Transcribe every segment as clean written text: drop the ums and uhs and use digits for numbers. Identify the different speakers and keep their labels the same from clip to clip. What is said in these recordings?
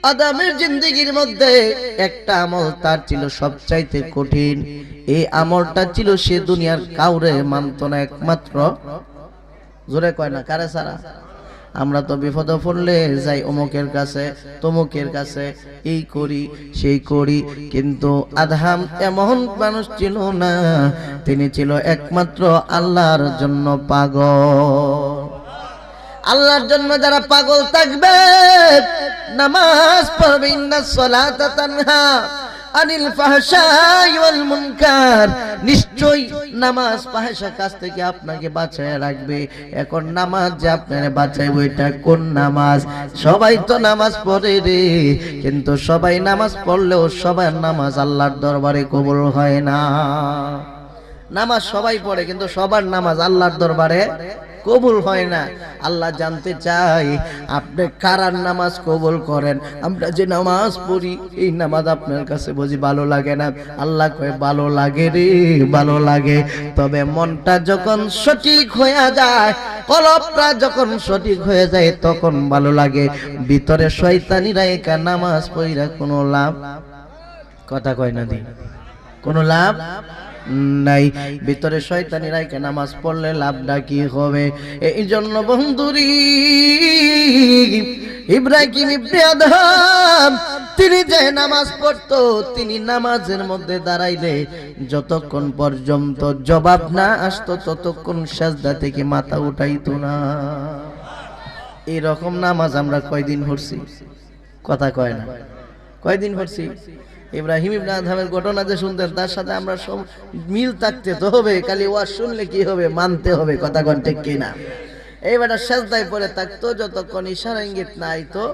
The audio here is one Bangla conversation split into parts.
Speaker 1: আদমের জিন্দেগির মধ্যে একটা আমল তার ছিল সবচাইতে কঠিন। এই আমলটা ছিল সে দুনিয়ার কাউরে মানত না, একমাত্র জোরে কয় না কারে ছাড়া। আমরা তো বিপদে পড়লে যাই অমুকের কাছে তমুকের কাছে, এই করি সেই করি, কিন্তু আদম এমন মানুষ ছিল না, তিনি ছিল একমাত্র আল্লাহর জন্য পাগল। আল্লাহর জন্য যারা পাগল থাকবে, নামাজ পড়বে, ইন্নাস সালাতা তানহা আনিল ফাহশাই ওয়াল মুনকার, নিশ্চয়ই নামাজ ফাহশা কাজ থেকে আপনাকে বাঁচায় রাখবে। এখন নামাজ যে আপনারে বাঁচাইবে, এটা কোন নামাজ? সবাই তো নামাজ পড়ে রে, কিন্তু সবাই নামাজ পড়লেও সবার নামাজ আল্লাহর দরবারে কবুল হয় না। নামাজ সবাই পড়ে, কিন্তু সবার নামাজ আল্লাহর দরবারে কবুল হয় না। আল্লাহ জানতে চাই আপনি কারার নামাজ কবুল করেন। আমরা যে নামাজ পড়ি, এই নামাজ আপনার কাছে বুঝি ভালো লাগে না? আল্লাহ কয় ভালো লাগে রে, ভালো লাগে, তবে মনটা যখন সঠিক হয়ে যায়, কলবটা যখন সঠিক হয়ে যায়, তখন ভালো লাগে। ভিতরে শয়তানিরা একা নামাজ পড়িরা কোনো লাভ, কথা কয় না দি, কোনো লাভ নাই। ভিতরে শয়তানি রাইকে নামাজ পড়লে লাভটা কি হবে? এই জন্য বন্ধুরি ইব্রাহিম ইবনে আদম তিনি যে নামাজ পড়তো, তিনি নামাজের মধ্যে দাঁড়াইলে যতক্ষণ পর্যন্ত জবাব না আসতো, ততক্ষণ সাজদা থেকে মাথা উঠাইতো না। এরকম নামাজ আমরা কয়দিন পড়ছি? কথা কয় না, কয়দিন পড়ছি? ইব্রাহিম ইবনে আদমের ঘটনা যে শুনতেন, তার সাথে আমরা সব মিল থাকতে তো হবে। খালি ওয়াজ শুনলে কি হবে? মানতে হবে। কথা কোন ঠিক কিনা? এইবার সাজদায় পড়ে থাকতো, যতক্ষণ ইশারা ইঙ্গিত না আইতো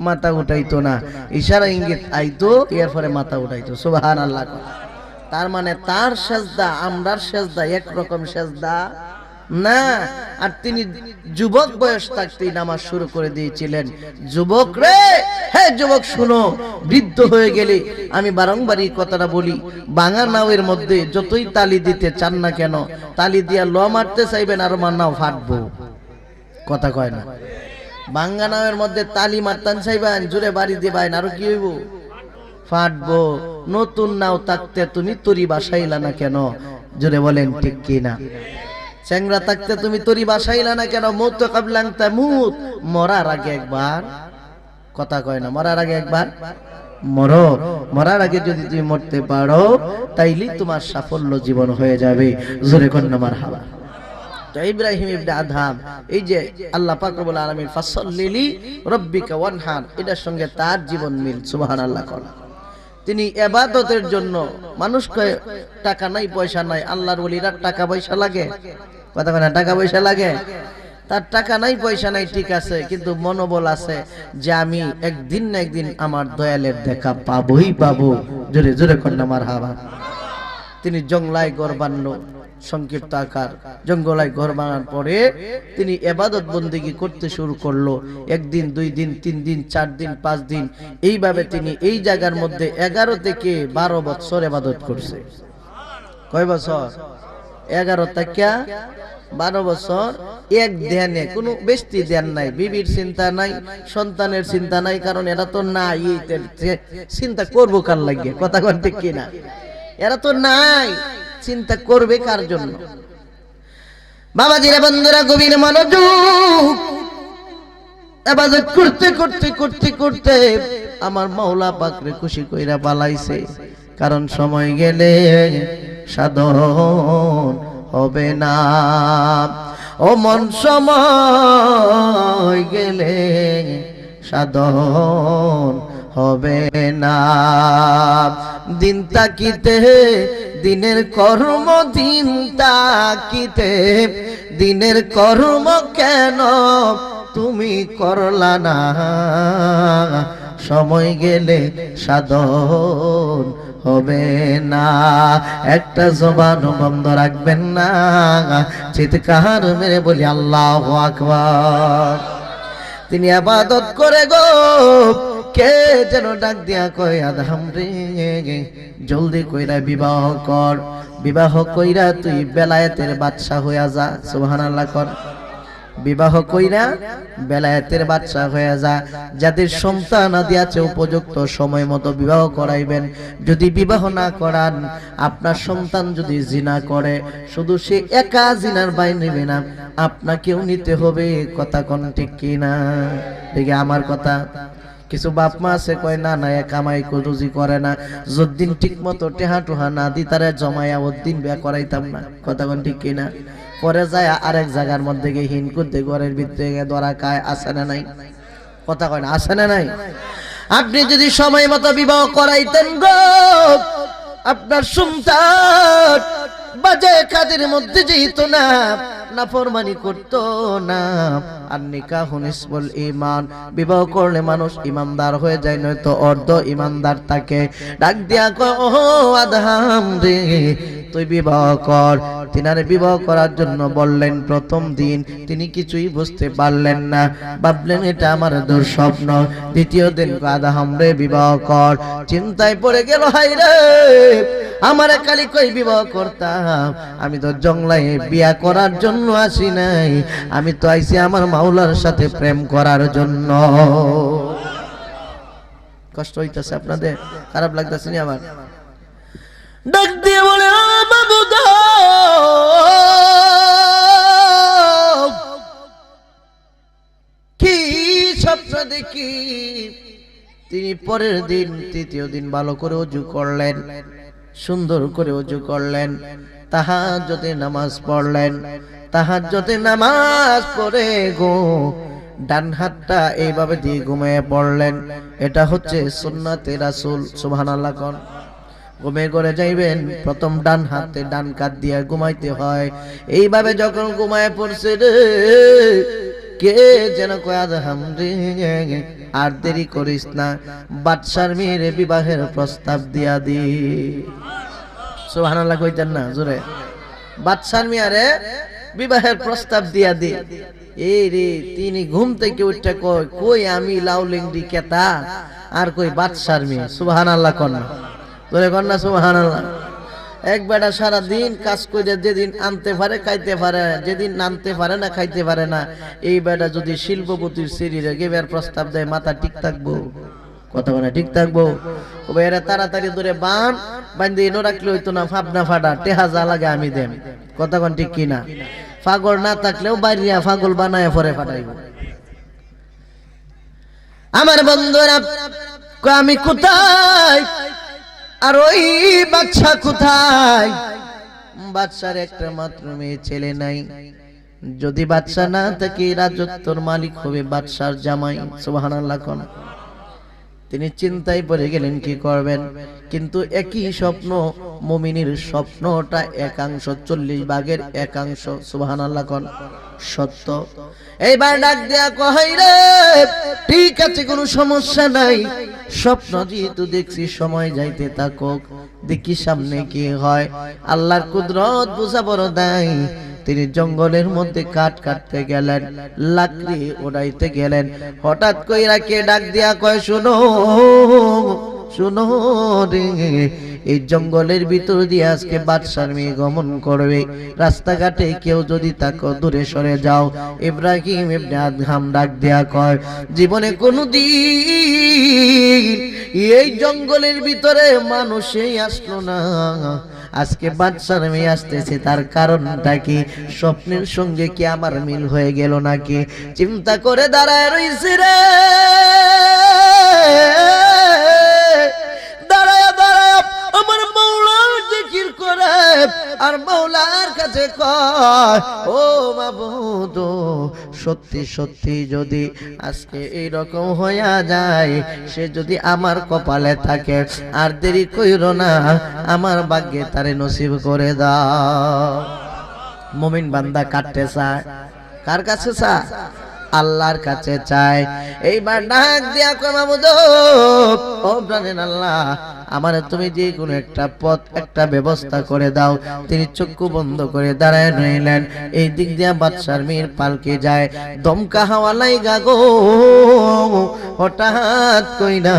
Speaker 1: মাথা উঠাইতো না, ইশারা ইঙ্গিত আইতো এরপরে মাথা উঠাইতো। সুবহানাল্লাহ। তার মানে তার সাজদা আমরার সাজদা একরকম সাজদা না। আর তিনি যুবক বয়স থাকতেই নামাজ শুরু করে দিয়েছিলেন। যুবক রে, হ্যাঁ যুবক শুনো, বৃদ্ধ হয়ে গেলে, আমি বারংবার এই কথাটা বলি, বাঙা নাওয়ের মধ্যে যতই তালি দিতে চান না কেন, তালি দিয়া ল মারতে চাইবেন আর আমার নাও ফাটবো। কথা কয় না? বাঙ্গা নাওয়ের মধ্যে তালি মারতান চাইবেন, জোরে বাড়ি দিবেন, আর কি হইব? ফাটবো। নতুন নাও থাকতে তুমি তরি বাসাইলা না কেন? জোরে বলেন ঠিক কিনা? চ্যাংরা থাকতে তুমি তরি বাসাইলা না কেন? মৌত কাবলাং তামুত, মরার আগে একবার, কথা কয় না, মরার আগে একবার মরো। মরার আগে যদি তুমি মরতে পারো, তাইলে তোমার সাফল্য জীবন হয়ে যাবে। জোরে কন্যা মারহাবা। তো ইব্রাহিম ইবনে আদম, এই যে আল্লাহ পাক রব্বুল আলামিন ফাসাল্লি রাব্বিকা ওয়ানহার, এটার সঙ্গে তার জীবন মিল। সুবহানাল্লাহ। তিনি ইবাদতের জন্য, মানুষ কয় টাকা নাই পয়সা নাই, আল্লাহর ওলিরা টাকা পয়সা লাগে, কথা কয় না, টাকা পয়সা লাগে। তার টাকা নাই পয়সা নাই ঠিক আছে, কিন্তু মনোবল আছে যে আমি একদিন না একদিন আমার দয়ালের দেখা পাবোই পাবো। জোরে জোরে কন্যা মারহাবা। তিনি জঙ্গলায় ঘর বানানো, সংক্ষিপ্ত আকার, জঙ্গলায় ঘর বানানোর পরে তিনি ইবাদত বন্দেগী করতে শুরু করলো। একদিন, 2 দিন, 3 দিন, 4 দিন, 5 দিন, এইভাবে তিনি এই জায়গার মধ্যে 11 থেকে 12 বছর ইবাদত করছে। কয় বছর? 11 থেকে 12 বছর এক ধ্যানে, কোনো বেশি ধ্যান নাই, বিবির চিন্তা নাই, সন্তানের চিন্তা নাই, কারণ এরা তো নাই, চিন্তা করবো কার লাগে? কথা কন ঠিক কিনা? এরা তো নাই, চিন্তা করবে কার জন্য? বাবাজিরা, বন্ধুরা, গভীর মনোযোগ। ইবাদত করতে করতে করতে করতে আমার মাওলা পাকরে খুশি কইরা পালাইছে, কারণ সময় গেলে সাধন হবে না। ও মন, সময় গেলে সাধন হবে না। দিন তাকিতে, দিনের কর্ম, দিন তাকিতে, দিনের কর্ম কেন তুমি করলা না? সময় গেলে সাধন হবে না। একটা জবান বন্ধ রাখবেন না, চিৎকার মেরে বলি আল্লাহু আকবার। তিনি ইবাদত করে গো, কে যেন ডাক দিয়া কয়, আদম রে জলদি কইরা বিবাহ কর, বিবাহ কইরা তুই বেলায়েতের বাদশা হইয়া যা। সুবহানাল্লাহ কর। বিবাহ কইরা বেলায়েতের বাচ্চা হয়ে যা। যাদের সন্তান আদি আছে উপযুক্ত সময় মতো বিবাহ করাইবেন। যদি বিবাহ না করান, আপনার সন্তান যদি জিনা করে, শুধু সে একা জিনার বাইরে নেবে না, আপনাকেও নিতে হবে। কথা কোন ঠিক কিনা? দেখে আমার কথা। কিছু বাপ মা আছে কয় না না এ কামাই রুজি করে না, যদ্দিন ঠিক মতো টেহা টুহা না দি তারা জমায়া ওদ্দিন বিয়া করাইতাম না। কথা কোন ঠিক কিনা? পরে যায় আরেক জায়গার মধ্যে গিয়ে হিন করতে ঘরের ভিতরে গিয়ে ধরা খায়। আসে না নাই? কথা কয় না, আসে না নাই? আপনি যদি সময় মতো বিবাহ করাইতেন গো, আপনার সন্তান বাজে কাজের মধ্যে যেত না, নাফরমানি করতো না। আর নিকাহু নিসফুল ঈমান, বিবাহ করলে মানুষ ইমানদার হয়ে যায়, নয়তো অর্ধ ইমানদার থাকে। ডাক দিয়া কয় ও আদহাম রে, তুই বিবাহ কর। তিনারে বিবাহ করার জন্য বললেন। প্রথম দিন তিনি কিছুই বুঝতে পারলেন না, ভাবলেন এটা আমার দুঃস্বপ্ন। দ্বিতীয় দিন আদহাম রে বিবাহ কর। চিন্তায় পড়ে গেল, হাই রে আমার কালি কই বিবাহ করতাম, আমি তো জংলায় বিয়া করার জন্য আসি নাই, আমি তো আইছি আমার মাওলার সাথে প্রেম করার জন্য। কষ্ট হইতেছে আপনাদের? খারাপ লাগতেছে নি? আমার ডাক দিয়ে বলে বাবু গো, কি স্বপ্ন দেখি। তিনি পরের দিন তৃতীয় দিন ভালো করে ওযু করলেন, সুন্দর করে ওযু করলেন, তাহাজ্জুদে নামাজ পড়লেন। তাহাজ্জুদে নামাজ পড়ে গো ডান হাতটা এইভাবে দিয়ে ঘুমিয়ে পড়লেন। এটা হচ্ছে সুন্নাতে রাসূল। সুবহানাল্লাহ কোন। ঘুমিয়ে করে যাইবেন, প্রথম ডান হাতে ডান কাত দিয়ে ঘুমাইতে হয়। এইভাবে যখন ঘুমায় পড়ছে রে, কে যেন কয় আদহাম রে আর দেরি করিস না, বাদশার মেয়ের বিবাহের প্রস্তাব দিয়া দি। সুবহানাল্লাহ কইতেন না জোরে? বাদশার মেয়ারে বিবাহের প্রস্তাব দিয়া দি। এই রে তিনি ঘুম থেকে উঠে কয় কই আমি লাউলিংডি কেতা, আর কই বাদশার মেয়ে। সুবহানাল্লাহ কোন না জোরে? কোন না সুবহানাল্লাহ? এক বেটা সারা দিন কাজ করে যেদিন আনতে পারে খাইতে পারে, যেদিন আনতে পারে না খাইতে পারে না, এই বেটা যদি শিল্পপতির শরীরে গেবার প্রস্তাব দেয়, মাথা ঠিক থাকবো? কথা বলে ঠিক থাকবো? এরা তাড়াতাড়ি ধরে বান্ধে এনে রাখলে হইতো না, ফাবনা ফাটা টেহা যা লাগে আমি দেম। কথা কোন ঠিক কিনা? পাগল না থাকলেও বাইরিয়া পাগল বানায় পরে ফাটাইব। আমার বন্ধুরা আমি কোথায় আর ওই বাদশা কোথায়? বাদশার একটা মাত্র মেয়ে ছেলে নাই। যদি বাদশা না থাকে রাজত্বর মালিক হবে বাদশার জামাই। সুবহানাল্লাহ কোন। তিনি চিন্তায় পড়ে গেলেন কি করবেন। কিন্তু একই স্বপ্ন, মুমিনের স্বপ্নটা একাংশ 40 ভাগের একাংশ সুবহানাল্লাহ কোন সত্য। এইবার ডাক দেয়া কই রে, ঠিক আছে কোনো সমস্যা নাই, স্বপ্ন যেহেতু দেখছি সময় যাইতে থাকুক, দেখি সামনে কি হয়। আল্লাহর কুদরত বুঝা বড় দেয়। তিনি জঙ্গলের মধ্যে কাঠ কাটতে গেলেন, লাকড়ি ওড়াইতে গেলেন। হঠাৎ কইরা কে ডাক দিয়া কয় শুনো শুনো রে, এই জঙ্গলের ভিতর দিয়ে আজকে বাদশার মেয়ে গমন করবে। রাস্তাঘাটে কেউ যদি তাকে দূরে সরে যাও। ইব্রাহিম ইবনে আদহাম ডাক দিয়া কয় জীবনে কোনদিন এই জঙ্গলের ভিতরে মানুষই আসলো না, আজকে বাদশার মেয়ে আসতেছে, তার কারণটা কি? স্বপ্নের সঙ্গে কি আমার মিল হয়ে গেল নাকি? চিন্তা করে দাঁড়ায় রইছে রে, দাঁড়ায় দাঁড়ায় আমার মাওলার জিকির করে আর মাওলার কাছে কয় ও মাবুদ, সত্যি সত্যি যদি আজকে এই রকম হইয়া যায়, সে যদি আমার কপালে থাকে, আর দেরি কইরো না, আমার ভাগ্যে তারে নসিব করে দাও। মুমিন বান্দা কাটতে চায় কার কাছে চায়? আল্লাহর কাছে চায়। এইবার ডাক দিয়া কয় মাবুদ ও প্রাণের আল্লাহ, আমারে তুমি যে কোনো একটা পথ একটা ব্যবস্থা করে দাও। তিনি চক্ষু বন্ধ করে দাঁড়ায় রইলেন। এই দিক দিয়া বাদশার মেয়ের পালকে যায়, দমকা হাওয়া লাইগা গো হঠাৎ কইরা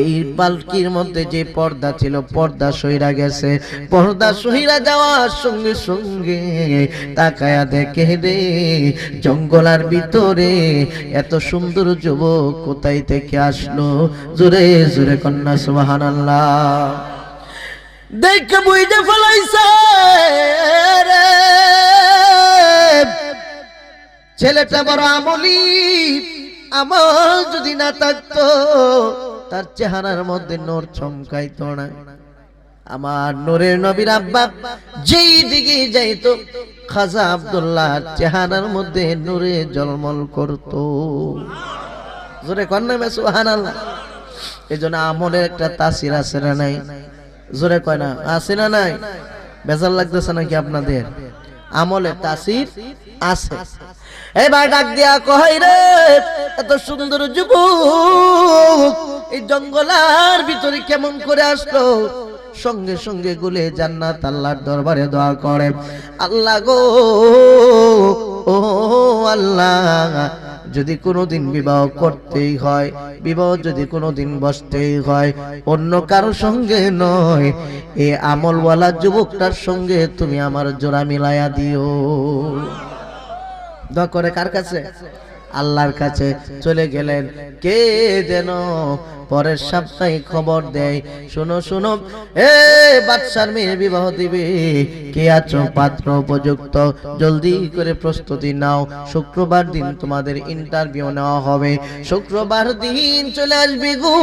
Speaker 1: এই পালকির মধ্যে যে পর্দা ছিল পর্দা সইরা গেছে। পর্দা সইরা যাওয়ার সঙ্গে সঙ্গে তাকায়া দেখে রে জঙ্গলার ভিতরে এত সুন্দর যুবক কোথায় থেকে আসলো। জোরে জোরে কন্যা সুবহানাল্লাহ। দেখে বুঝে ফেলাইছে রে ছেলেটা বড় আমলি। আমল যদি না থাকতো তার চেহারার মধ্যে নূর চমকাইতো না। আমার নূরের নবীর আব্বা যেই দিকে যাইতো খাজা আব্দুল্লাহ চেহারার মধ্যে নূরে ঝলমল করতো। জোরে কন্যা মে সুবহানাল্লাহ। এজন্য আমলের একটা তাসির আছে না নাই? জোরে কয় না আছে না নাই? বেজার লাগতেছে নাকি আপনাদের? আমলের তাসির আছে। এবার ডাক দিয়া কয় রে এত সুন্দর যুবক এই জঙ্গলার ভিতরে কেমন করে আসলো? সঙ্গে সঙ্গে গুলে জান্নাত আল্লাহর দরবারে দোয়া করে, আল্লাহ গো ও আল্লাহ, যদি কোনোদিন বিবাহ করতেই হয়, বিবাহ যদি কোনোদিন বসতেই হয় অন্য কারো সঙ্গে নয়, এই আমলওয়ালা যুবকটার সঙ্গে তুমি আমার জোড়া মিলাইয়া দিও। দোয়া করে কার কাছে? আল্লাহর কাছে চলে গেলেন। কে যেন পরের সপ্তাহে খবর দেয়, শোনো শোনো এ বাদশার মেয়ে বিবাহ দিবে, কে আছো পাত্র উপযুক্ত, জলদি করে প্রস্তুতি নাও, শুক্রবার দিন তোমাদের ইন্টারভিউ নেওয়া হবে। শুক্রবার দিন চলে আসবে গো,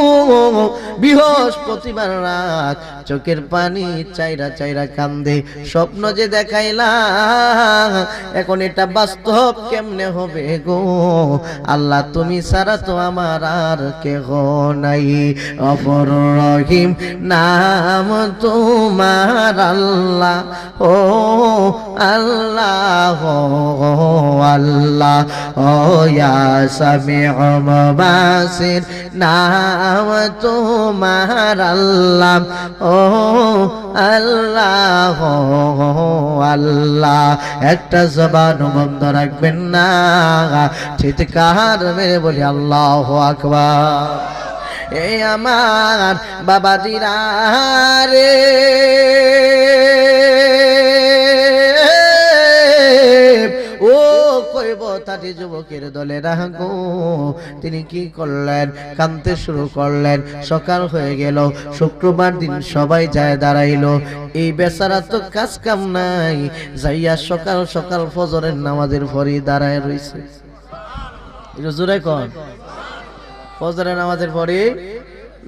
Speaker 1: বৃহস্পতিবার রাত চোখের পানি চাইরা চাইরা কান্দে, স্বপ্ন যে দেখাইলাম এখন এটা বাস্তব কেমনে হবে গো আল্লাহ, তুমি ছাড়া তো আমার আর কেহ নাই। গফুর রহিম নাম তোমার আল্লাহ, ও আল্লাহ আল্লাহ, ও ইয়া সামিউ বাসির নাম তোমার আল্লাহ, ও আল্লাহ আল্লাহ। একটা জবান বন্ধ রাখবেন না, চিৎকার মেরে বলি আল্লাহু আকবার। এই আমার বাবাজিরা রে ও কইব তাটি যুবকের দলে রাখো, তিনি কি করলেন? কাঁদতে শুরু করলেন। সকাল হয়ে গেল, শুক্রবার দিন সবাই যায় দাঁড়াইলো। এই বেচারা তো কাজ কাম নাই, যাইয়া সকাল সকাল ফজরের নামাজের পরে দাঁড়ায় রইছে। জোরে কন, ফজরের নামাজের পরে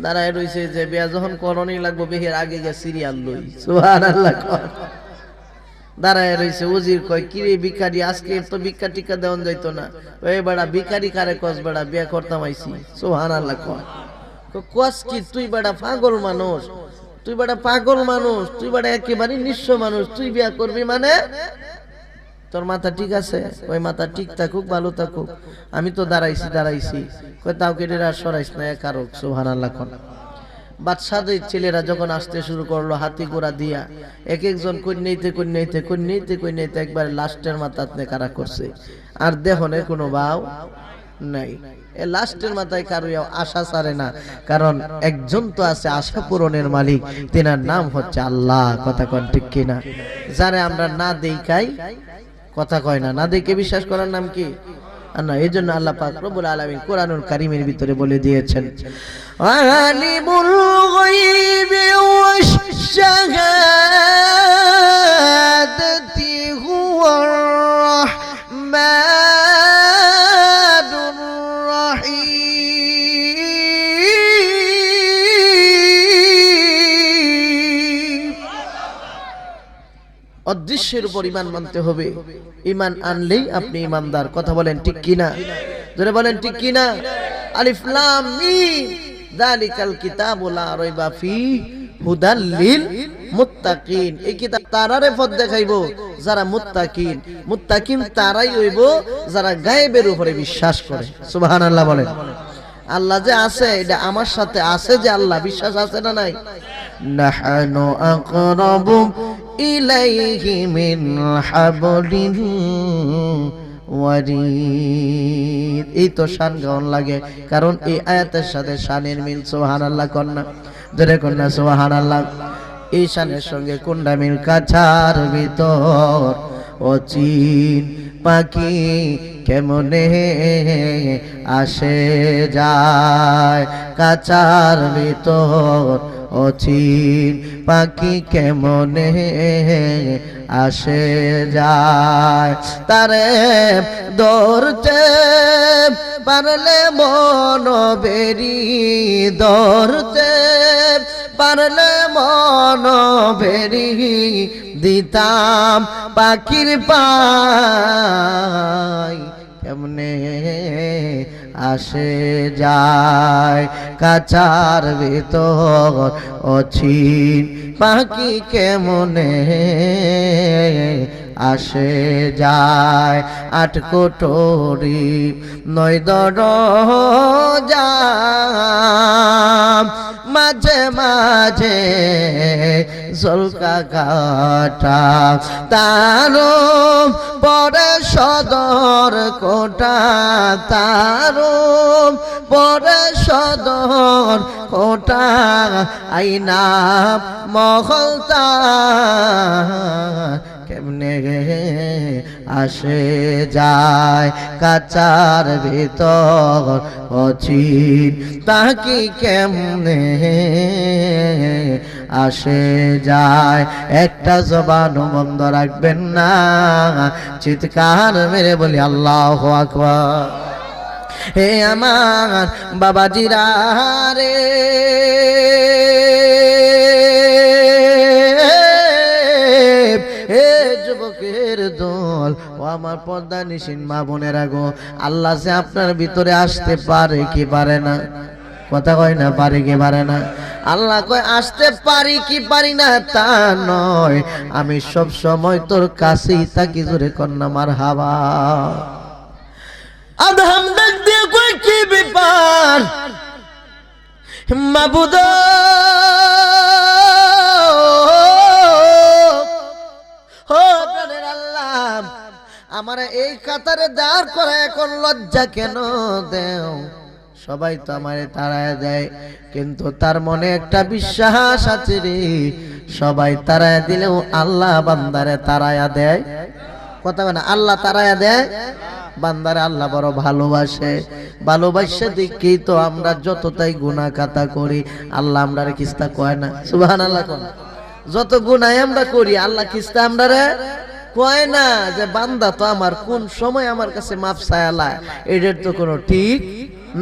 Speaker 1: দাঁড়ায় রইছে যে বিয়া যখন করণই লাগবো বিয়ের আগে গিয়ে সিরিয়াল লই। সুবহানাল্লাহ। দাঁড়ায় রইছে। উজির কয় কি রে ভিখারি, আজকে তো ভিক্ষা টিকা দেওয়ান যাইতো না? ওই বেড়া ভিখারি কারে কস বেড়া, বিয়া করতাম আইছি। সুবহানাল্লাহ। কস কি তুই বেড়া পাগল মানুষ, তুই বেড়া পাগল মানুষ, তুই বেড়া একেবারে নিঃস্ব মানুষ, তুই বিয়া করবি মানে? তোর মাথা ঠিক আছে? ওই মাথা ঠিক থাকুক, ভালো থাকুক, আমি তো দাঁড়াইছি। কই তাও কেটে আর সরাইস না কারক। সুবহানাল্লাহ। বাদশাদের ছেলেরা যখন আসতে শুরু করলো হাতি ঘোড়া দিয়া, এক একজন কন্যাইতে একবার লাস্টের মাথা কারা করছে। আর দেখো না কোনো ভাও নাই, এ লাস্টের মাথায় কারো আশা ছাড়ে না, কারণ একজন তো আছে আশা পূরণের মালিক, তেনার নাম হচ্ছে আল্লাহ। কথা কন ঠিক কিনা? যারে আমরা না দেখাই, কথা কয় না, না দেখে বিশ্বাস করার নাম কি? আর না, এই জন্য আল্লাহ পাক রব্বুল আলামিন কোরআনুল কারীমের ভিতরে বলে দিয়েছেন, আলিমুল গায়বি ওয়াশ শাহাদাতি হুয়ার রাহমানুর রাহিম। অদৃশ্যের উপর ঈমান মানতে হবে, ঈমান আনলেই আপনি ঈমানদার। কথা বলেন ঠিক কিনা? জোরে বলেন ঠিক কিনা? আলিফ লাম মিম যালিকাল কিতাবু লা রাইবা ফীহি হুদাল লিল মুত্তাকিন। এই কিতাব তারারে পথ দেখাইবো যারা মুত্তাকিন। মুত্তাকিন তারাই হইব যারা গায়েবের উপরে বিশ্বাস করে। সুবহানাল্লাহ বলেন। আল্লাহ যে আছে এটা আমার সাথে আছে, যে আল্লাহ বিশ্বাস আছে না নাই? নাহনু আকরাবু ইলাইহি মিন হাবলিল ওয়ারিদ। এই তো শান গাওয়ান লাগে, কারণ এই আয়াতের সাথে শানের মিল। সুবহানাল্লাহ কন্যা, জোরে কন্যা সুবহানাল্লাহ। এই শানের সঙ্গে কোনটা মিল? কাছার ভিতর অচিন পাখি কেমনে আসে যায়, কাছার ভিতর অচিন পাখি কেমনে আসে যায়, তারে ধরতে পারলে মন বেরি, ধরতে পারলে মন বেরি দিতাম পাখির পাই, কেমনে আসে যায়, কাছার ভিতর অচিন পাখি কেমনে আসে যায়। আট কোটরি নয় দরজা, মাঝে মাঝে জলকা কাটা, তারও পরে সদর কোটা, তারও পরে সদর কোটা, আইনা মহলতা কেমনে আসে যায়, কাছার ভিতর অচিন তাকি কেমনে আসে যায়। একটা জবান বন্ধ রাখবেন না, চিৎকার মেরে বলি আল্লাহু আকবার। হে আমার বাবাজিরা রে, হে যুবকের দল, ও আমার পর্দা নিশিন মা বোনেরা গো, আল্লাহ যে আপনার ভিতরে আসতে পারে কি পারে না? কথা কয় না, পারে কি পারে না? আল্লাহ কয় আসতে পারি কি পারি না তা নয়, আমি সব সময় তোর কাছেই থাকি। জোরে কন্যা মারহাবা। আদম ডাক দিয়ে কয় কি ব্যাপার মাবুদ, আমার এই কাতারে দাঁড় করা এখন লজ্জা কেন দেও? সবাই তো আমারে তাড়ায় দেয়, কিন্তু তার মনে একটা বিশ্বাস আছে রে, সবাই তাড়ায় দিলেও আল্লাহ বান্দারে তাড়ায়া দেয়। কথা বলে না, আল্লাহ তাড়ায়া দেয় বান্দারে, আল্লাহ বড় ভালোবাসে। ভালোবাসে দেখি তো আমরা যত তাই গুনাহ কাতা করি, আল্লাহ আমরারে কিস্তা কয় না। সুবহানাল্লাহ কোন, যত গুনাহ আমরা করি আল্লাহ কিস্তা আমরারে কয় না, যে বান্দা তো আমার কোন সময় আমার কাছে মাফ চায়ালা, এটার তো কোনো ঠিক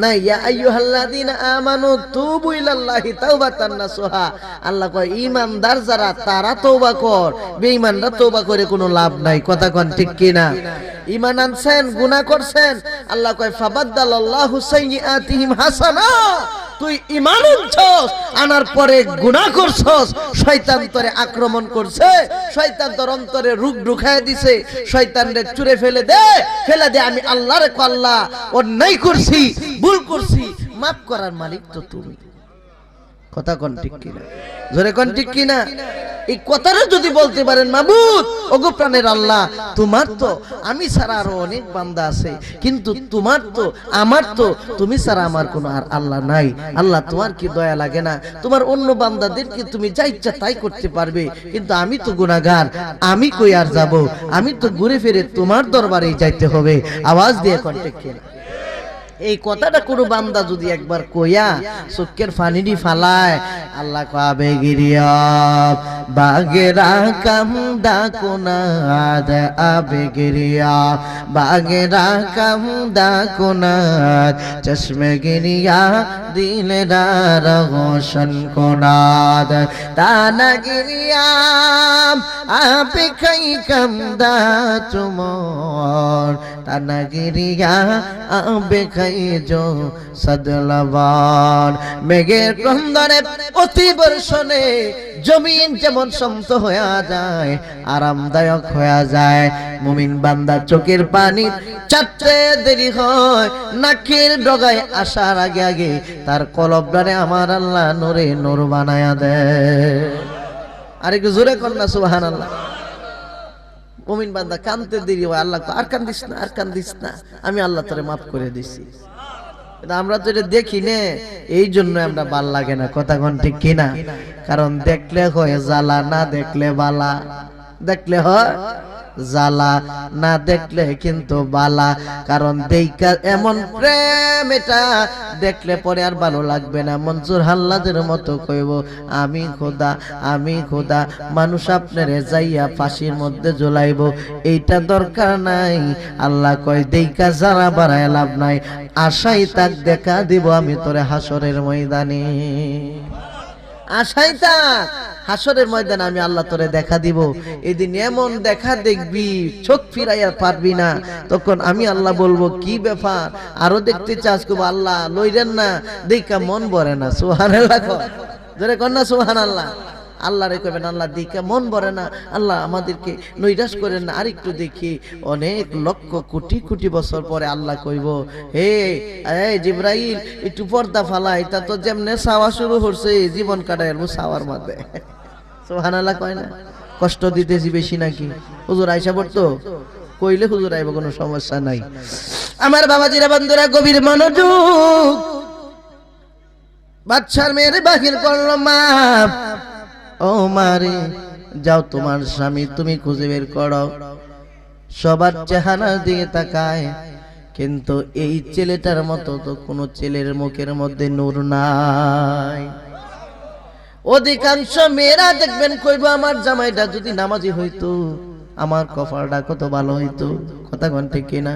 Speaker 1: নাই। ইয়া আইয়ুহাল্লাযীনা আমানু তুবু ইলাল্লাহি তাওবাতান নাসুহা, আল্লাহ কয় ঈমানদার যারা তারা তওবা কর, বেঈমানরা তওবা করে কোনো লাভ নাই। কথা কোন ঠিক কি না? ঈমান আনছেন, গুনাহ করছেন, আল্লাহ কয় ফাবাদদালাল্লাহু সাইয়্যাতিহিম হাসানাত। তুই ঈমান আনছস, আনার পরে গুনাহ করছস, শয়তান তোরে আক্রমণ করছে, শয়তান তোর অন্তরে রূপ ঢুকায় দিছে, শয়তানরে চুরে ফেলে দে, ফেলে দে। আমি আল্লাহরে কয় আল্লাহ অন্যায় করছি, ভুল করছি, মাফ করার মালিক তো তুমি। কথা কোন ঠিক কিনা? জোরে কোন ঠিক কিনা? এই কথাটা যদি বলতে পারেন মাবুদ, ওগো প্রাণের আল্লাহ, তোমার তো আমি ছাড়া আরো অনেক বান্দা আছে, কিন্তু তোমার তো আমার তো তুমি ছাড়া আমার কোনো আর আল্লাহ নাই। আল্লাহ তোমার কি দয়া লাগে না? তোমার অন্য বান্দাদেরকে তুমি যা ইচ্ছা তাই করতে পারবে, কিন্তু আমি তো গুনাহগার, আমি কই আর যাব? আমি তো ঘুরে ফিরে তোমার দরবারেই যাইতে হবে। আওয়াজ দিয়ে কোন ঠিক কিনা? এই কথাটা কোনো বান্দা যদি একবার কইয়া চোখের পানিটি ফালায়, আল্লাহ কাবে গিরিয়া বাগেরা কামদা কোনাদ আবে গিরিয়া, বাগেরা কামদা কোনাদ চশমে গিরিয়া দিলে রোশন কোনাদ, তানা গিরিয়া আপে খাই কামদা তুমর, তানা গিরিয়া আবে খাই जो सदलवान। মেঘের ক্রন্দনে অতি বর্ষণে জমিন যেমন শান্ত হয়ে যায়, আরামদায়ক হয়ে যায়, মুমিন বান্দা চোখের পানি চাটতে দেরি হয়, নাকের ডগায় আসার আগে আগে তার কলবটারে আমার আল্লাহ নূরে নূর বানায়া দেয়। আর একটু জোরে কন্যা সুবহানাল্লাহ। মুমিন বান্দা কাঁদতে দেরি হয়, আল্লাহ আর কান্দিস না, আর কান্দিস না, আমি আল্লাহ তোরে মাফ করে দিছি। আমরা তো এটা দেখি নে, এই জন্য আমরা ভাল লাগে না। কথা কোন ঠিক কিনা? কারণ দেখলে হয় জ্বালা, না দেখলে বালা। দেখলে হয় জ্বালা, না দেখলে কিন্তু বালা। কারণ দেইকা এমন প্রেম, এটা দেখলে পরে আর ভালো লাগবে না। মনসুর হাল্লাদের মতো কইব, আমি খোদা, আমি খোদা, মানুষ আপনারে যাইয়া ফাঁসির মধ্যে ঝুলাইব, এইটা দরকার নাই। আল্লাহ কয় দেইকা যারা বাড়ায় লাভ নাই, আশাই তাক দেখা দিব আমি তোরে হাসরের ময়দানে। আশাই তাক হাসরের ময়দানে আমি আল্লাহ তোরে দেখা দিব। এদিন এমন দেখা দেখবি চোখ ফিরাইয়া পারবি না। তখন আমি আল্লাহ বলবো, কি ব্যাপার, আরো দেখতে চাস? কব আল্লাহ লইরেন না, দেখা মন ভরে না। সুবহানাল্লাহ, জোরে কর না সুবহানাল্লাহ। আল্লাহ রে কইবেন, আল্লাহ দেখা মন ভরে না, আল্লাহ আমাদেরকে নৈরাশ করেন না, আরেকটু দেখি। অনেক লক্ষ কোটি কোটি বছর পরে আল্লাহ কইব, হে জিবরাইল, একটু পর্দা ফালা, এটা তো যেমনে চাওয়া শুরু হচ্ছে, জীবন কাটায় চাওয়ার মধ্যে। সুবহানাল্লাহ কয় না? কষ্ট দিতেছি বেশি নাকি? হুজুর আইসা পড়তো, কইলে হুজুর আইব, কোনো সমস্যা নাই। আমার বাবাজিরা বন্ধুরা, গভীর মনোযোগ। বাচ্চার মেয়ের বাহির করলো মা, ও মারে যাও তোমার স্বামী তুমি খুঁজে বের করো। সবার চেহারার দিকে তাকায়, কিন্তু এই ছেলেটার মতো তো কোনো ছেলের মুখের মধ্যে নূর নাই। অধিকাংশ মেয়েরা দেখবেন কইব, আমার জামাইটা যদি নামাজি হইতো, আমার কপালটা কত ভালো হইতো। কথা কোন ঠিক কিনা?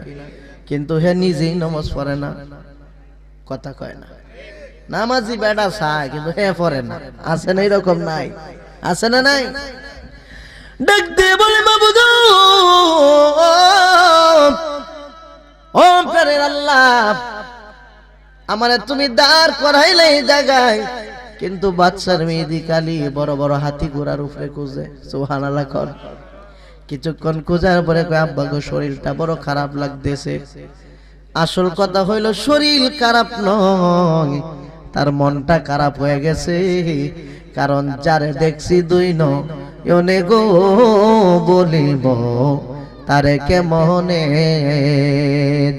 Speaker 1: কিন্তু হে নিজেই নামাজ পড়ে না, কথা কয় না। নামাজি বেটা চায়, কিন্তু হে পড়ে না। আছে না এরকম? নাই, আছে না নাই? ডাক দিয়ে বলে, মাবুদ ও প্রাণের আল্লাহ, আমারে তুমি দাঁড় করাইলে এই জায়গায়, কিন্তু বাচ্চার মেয়েদি কালি বড় বড় হাতি ঘোড়ার উপরে খুঁজে। সুবহানাল্লাহ কর। কিছুক্ষণ খোঁজার পরে কয়, আব্বা গো শরীরটা বড় খারাপ লাগতেছে। আসল কথা হইল শরীর খারাপ নয়, তার মনটা খারাপ হয়ে গেছে। কারণ যারে দেখছি দুই নয়নে গো বলিব তারে কেমনে,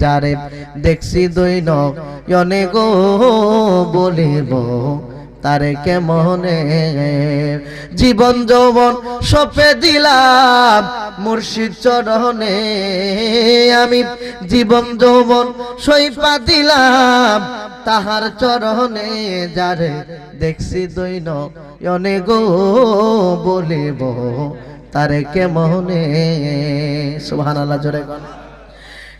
Speaker 1: যারে দেখছি দুই নয়নে গো বলিব তারে কেমনে। জীবন যৌবন সপে দিলাম মুর্শিদ চরণে, আমি জীবন যৌবন সইপা দিলাম তাহার চরণে। যারে দেখছি দুই নয়নে গো বলিব তারে কেমনে। সুবহানাল্লাহ, জোরে বল।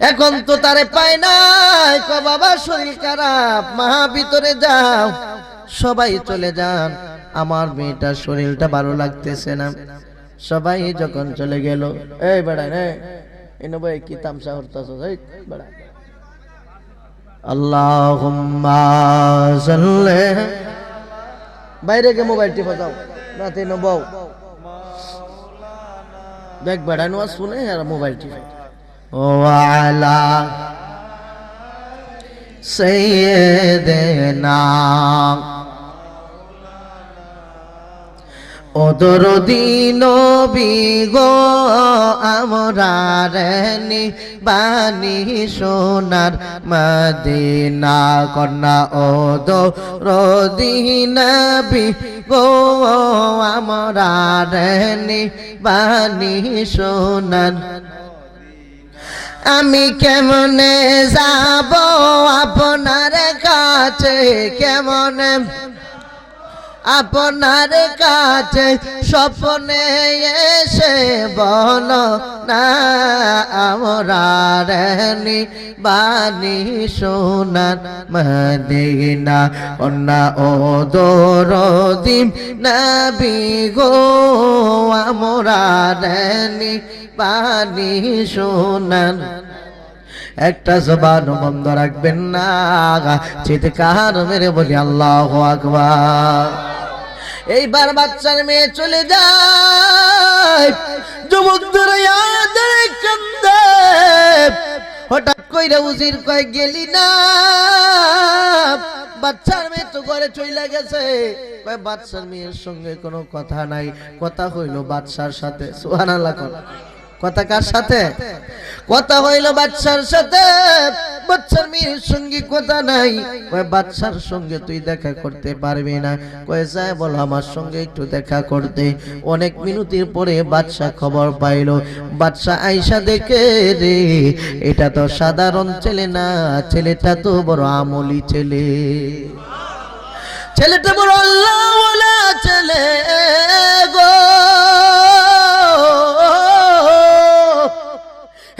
Speaker 1: এখন তো তারে পায় নাই, কো বাবা শরীর খারাপ, মা ভিতরে যাও, সবাই চলে যান, আমার মেয়েটার শরীরটা ভালো লাগতেছে না। সবাই যখন চলে গেল, এই বেড়া রে এনে ভাই কি তামসা হরতাছ, এই বেড়া। আল্লাহুম্মা সাল্লি, বাইরে গে মোবাইল টিপে যাও, রাতে নবও দেখ বেড়া নোয়া শুনে আর মোবাইল টিপে। ও আলা সাইয়্যিদিনা ও দরদি নবী গো, আমরার নিবানি সোনার মদিনা কন্যা। ও দরদি নবী গো, আমরার নিবানি সোনার। আমি কেমনে যাব আপনার কাছে, কেমনে আপনার কাছে, স্বপ্নে এসে বলো না আমরা নিবানি সোনার মদিনা কন্যা। ও দরদি নবী গো, আমরা নিবানি সোনার। একটা জবান বন্ধ রাখবেন না, চিৎকার মেরে বলি আল্লাহু আকবার। এইবার বাচ্চার মেয়ে চলে যায়, যুবকদের ইয়াদের কান্দে। হঠাৎ কইরা উজির কয়, গেলি না? বাচ্চার মেয়ে তো ঘরে চলে গেছে। কয় বাচ্চার মেয়ের সঙ্গে কোনো কথা নাই, কথা হইল বাদশার সাথে। সুবহানাল্লাহ। কথা কার সাথে? কথা হইল বাদশার সাথে। বাদশার মেয়ের সঙ্গে কথা নাই। কয় বাদশার সঙ্গে তুই দেখা করতে পারবি না। কয় যায় বলো আমার সঙ্গে একটু দেখা করতে। অনেক মিনিটের পরে বাদশা খবর পাইল। বাদশা আইসা দেখে রে এটা তো সাধারণ ছেলে না, ছেলেটা তো বড় আমলি ছেলে, ছেলেটা বড় আল্লাহওয়ালা ছেলে গো।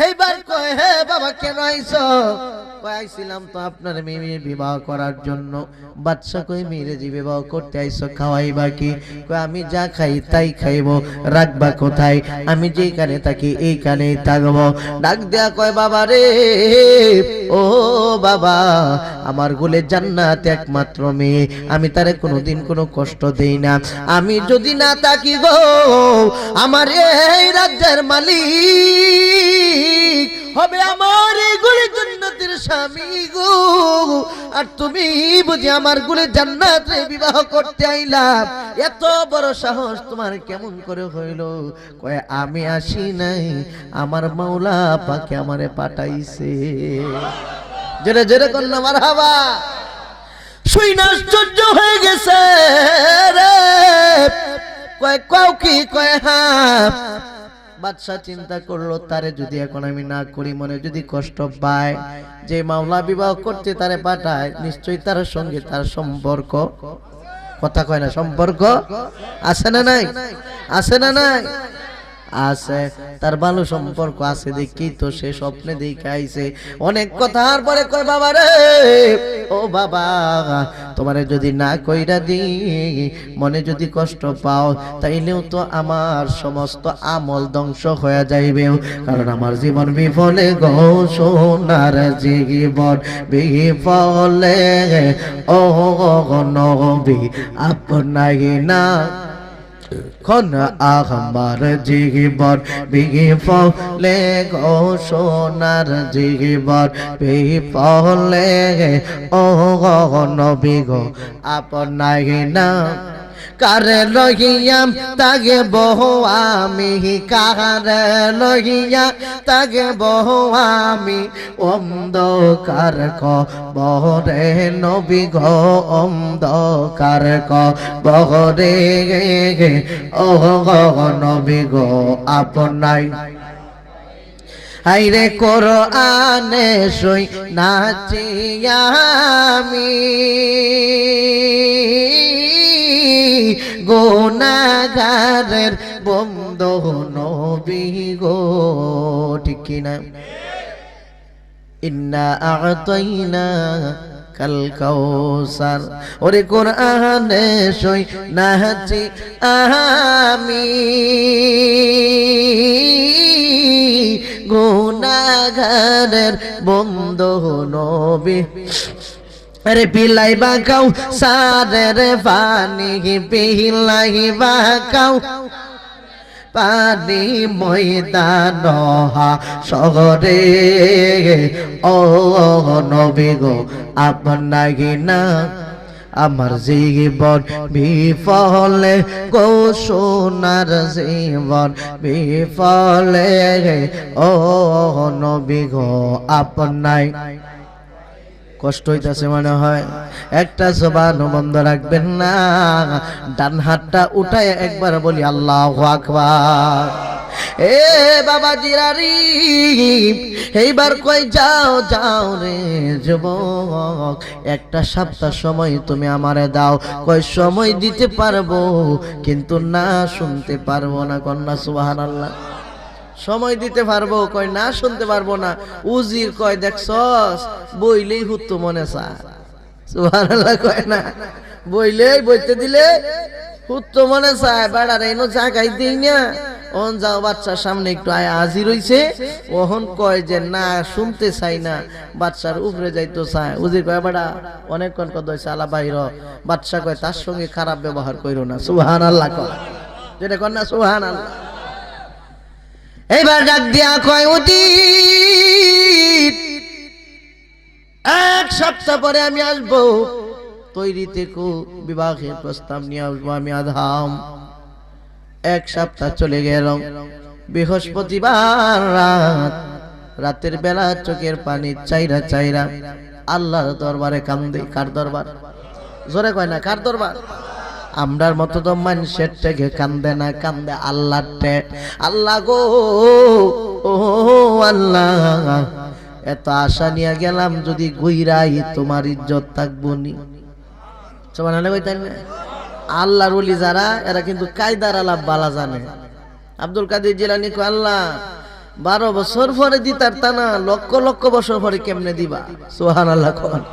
Speaker 1: এইবার কয় হে বাবা কেন আইছো? কয় আইছিলাম তো আপনার মেয়ে বিবাহ করার জন্য। বাদশা কই মেয়েরে যে বিবাহ করতে আইছো খাওয়াইবা কি? কয় আমি যা খাই তাই খাইবো, রাখবা কোথায়? আমি যেখানে থাকি এইখানেই থাকবো। ডাক দেয়া কয় বাবা রে, ও বাবা আমার গুলে জান্নাত একমাত্র মেয়ে, আমি তারে কোনোদিন কোনো কষ্ট দেই না। আমি যদি না থাকি গো আমার এই রাজ্যের মালিক হবে আমার এই গুলে জান্নাতের স্বামী গো। আর তুমি বুঝি আমার গুলে জান্নাতে বিবাহ করতে আইলা? এত বড় সাহস তোমার কেমন করে হইল? কয় আমি আসি নাই, আমার মাওলা পাকে আমারে পাঠাইছে। জেরে জেরে কন্যা মারহাবা। শুইনা আশ্চর্য হয়ে গেছে রে। কয় কাউ কি? কয় হ্যাঁ। বাদশা চিন্তা করলো তারে যদি এখন আমি না করি মনে যদি কষ্ট পায়, যে মাওলা বিবাহ করতে তারে পাঠায় নিশ্চয়ই তার সঙ্গে তার সম্পর্ক, কথা কয় না, সম্পর্ক আছে না নাই? আছে না নাই? আছে। তার ভালো সম্পর্ক আছে দেখি তো সে স্বপ্নে দেখে আইছে। অনেক কথার পরে কয় বাবা রে, ও বাবা তোমারে যদি না কইরা দি মনে যদি কষ্ট পাও তাইলেও তো আমার সমস্ত আমল ধ্বংস হয়ে যাইবে, কারণ আমার জীবন বিফলে গো সোনার জীবন বিফলে ও নবী আপনাই না খন আমার জীবন বিফলে গো সোনার জীবন বিফলে ও নবী গো আপনাই না কারে লহিয়াম তাগে বহু আমি, কারে লহিয়া তাগে বহু আমি, অন্ধকার বহরে নবী গো অন্ধকার বহরে ও নবী গো আপনাই। আইরে কোরআনে সই নাচি আমি গুনাহগারের বন্ধু নবী গো, ঠিক কিনা? ইন্না আ'তাইনা কাল কাউসার। ওরে কোরআনে সই নাচি আমি গুনাহগারের বন্ধু নবী। আরে পিলাই বাঁকাও সারের পানি, পিলাই বাঁকাও পানি ময়দান শহরে ও নবী গো আপনাকে না আমার জীবন বিফলে গো সোনার জীবন বিফলে ও নবী গো আপনাই। কষ্ট হইতাছে মনে হয়, একটা জবান বন্ধ রাখবেন না। ডান হাতটা উঠায় একবার বলি আল্লাহু আকবার। এ বাবা জিরারি এইবার কই যাও যাও রে যুবক, একটা সপ্তাহ সময় তুমি আমারে দাও। কই সময় দিতে পারবো কিন্তু না শুনতে পারবো না। কন্যা সুবহানাল্লাহ। সময় দিতে পারবো, কয় না শুনতে পারবো না। উজির কয় দেখছস বইলেই হুত্তো মনে চায়। সুবহানাল্লাহ কয় না, বইলেই বইতে দিলে হুত্তো মনে চায়। বেড়ার এনো জাগাই দেই না। ওহন যাও বাচ্চার সামনে একটু হাজির হইছে, ওহন কয় যে না শুনতে চাই না, বাচ্চার উপরে যাইতো চায়। উজির কয় বেড়া অনেকক্ষণ কত হয়েছে আলা বাইর। বাচ্চা কয় তার সঙ্গে খারাপ ব্যবহার কইরো না। সুবহানাল্লাহ কয়, যেটা কর না সুবহানাল্লাহ। এইবার ডাক দিয়া কয় উদিত এক সপ্তাহ পরে আমি আসবো, তৈরি থেকো, বিবাহের প্রস্তাব নিয়ে আসবো আমি আধাম। এক সপ্তাহ চলে গেল। বৃহস্পতিবার রাতের বেলা চোখের পানি চাইরা চাইরা আল্লাহর দরবারে কান্দে। কার দরবার? জোরে কয় না, কার দরবার? আমরার মতো তো মানুষের থেকে কান্দে না, কান্দে আল্লাহর টে। আল্লাহ গো, ও আল্লাহ, এত আশা নিয়ে গেলাম, যদি গইরাই তোমার ইজ্জত থাকবো নি। সুবহানাল্লাহ কইতেন না? আল্লাহর ওলি যারা, এরা কিন্তু কায়দার আলাপ বালা জানে। আব্দুল কাদের জিলানী কয়, আল্লাহ 12 বছর পরে দিতার তা না, লক্ষ লক্ষ বছর পরে কেমনে দিবা? সুবহানাল্লাহ কোন।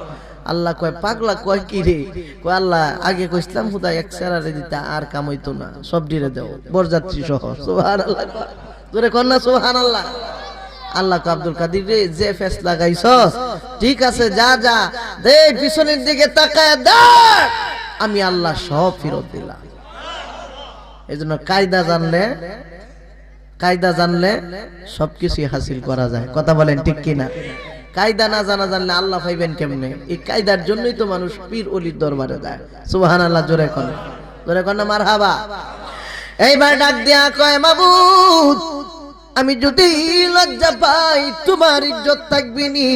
Speaker 1: আল্লাহ কয়, পাগলা কয় কি রে? কয়, আল্লাহ আগে কইছিলাম হুদা এক সেরারে দিতা, আর কাম হইতো না, সব ডিরে দাও, বরযাত্রী সহ। সুবহানাল্লাহ তোরে কর না সুবহানাল্লাহ। আল্লাহ কয়, আব্দুল কাদের রে, যে ফেস লাগাইছস ঠিক আছে, যা যা দে, পিছনের দিকে তাকায় দেখ, আমি আল্লাহ সব ফেরত দিলাম। এজন্য কায়দা জানলে সবকিছু হাসিল করা যায়। কথা বলেন ঠিক কিনা? কায়দা না জানলে আল্লাহ পাইবেন কেমনে? এই কায়দার জন্যই তো মানুষ পীর ওলির দরবারে যায়। সুবহানাল্লাহ জোরে কোন না মারহাবা। এইবার ডাক দিয়া কয়, মাবুদ, আমি যদি লজ্জা পাই তোমার ইজ্জত থাকবে নি,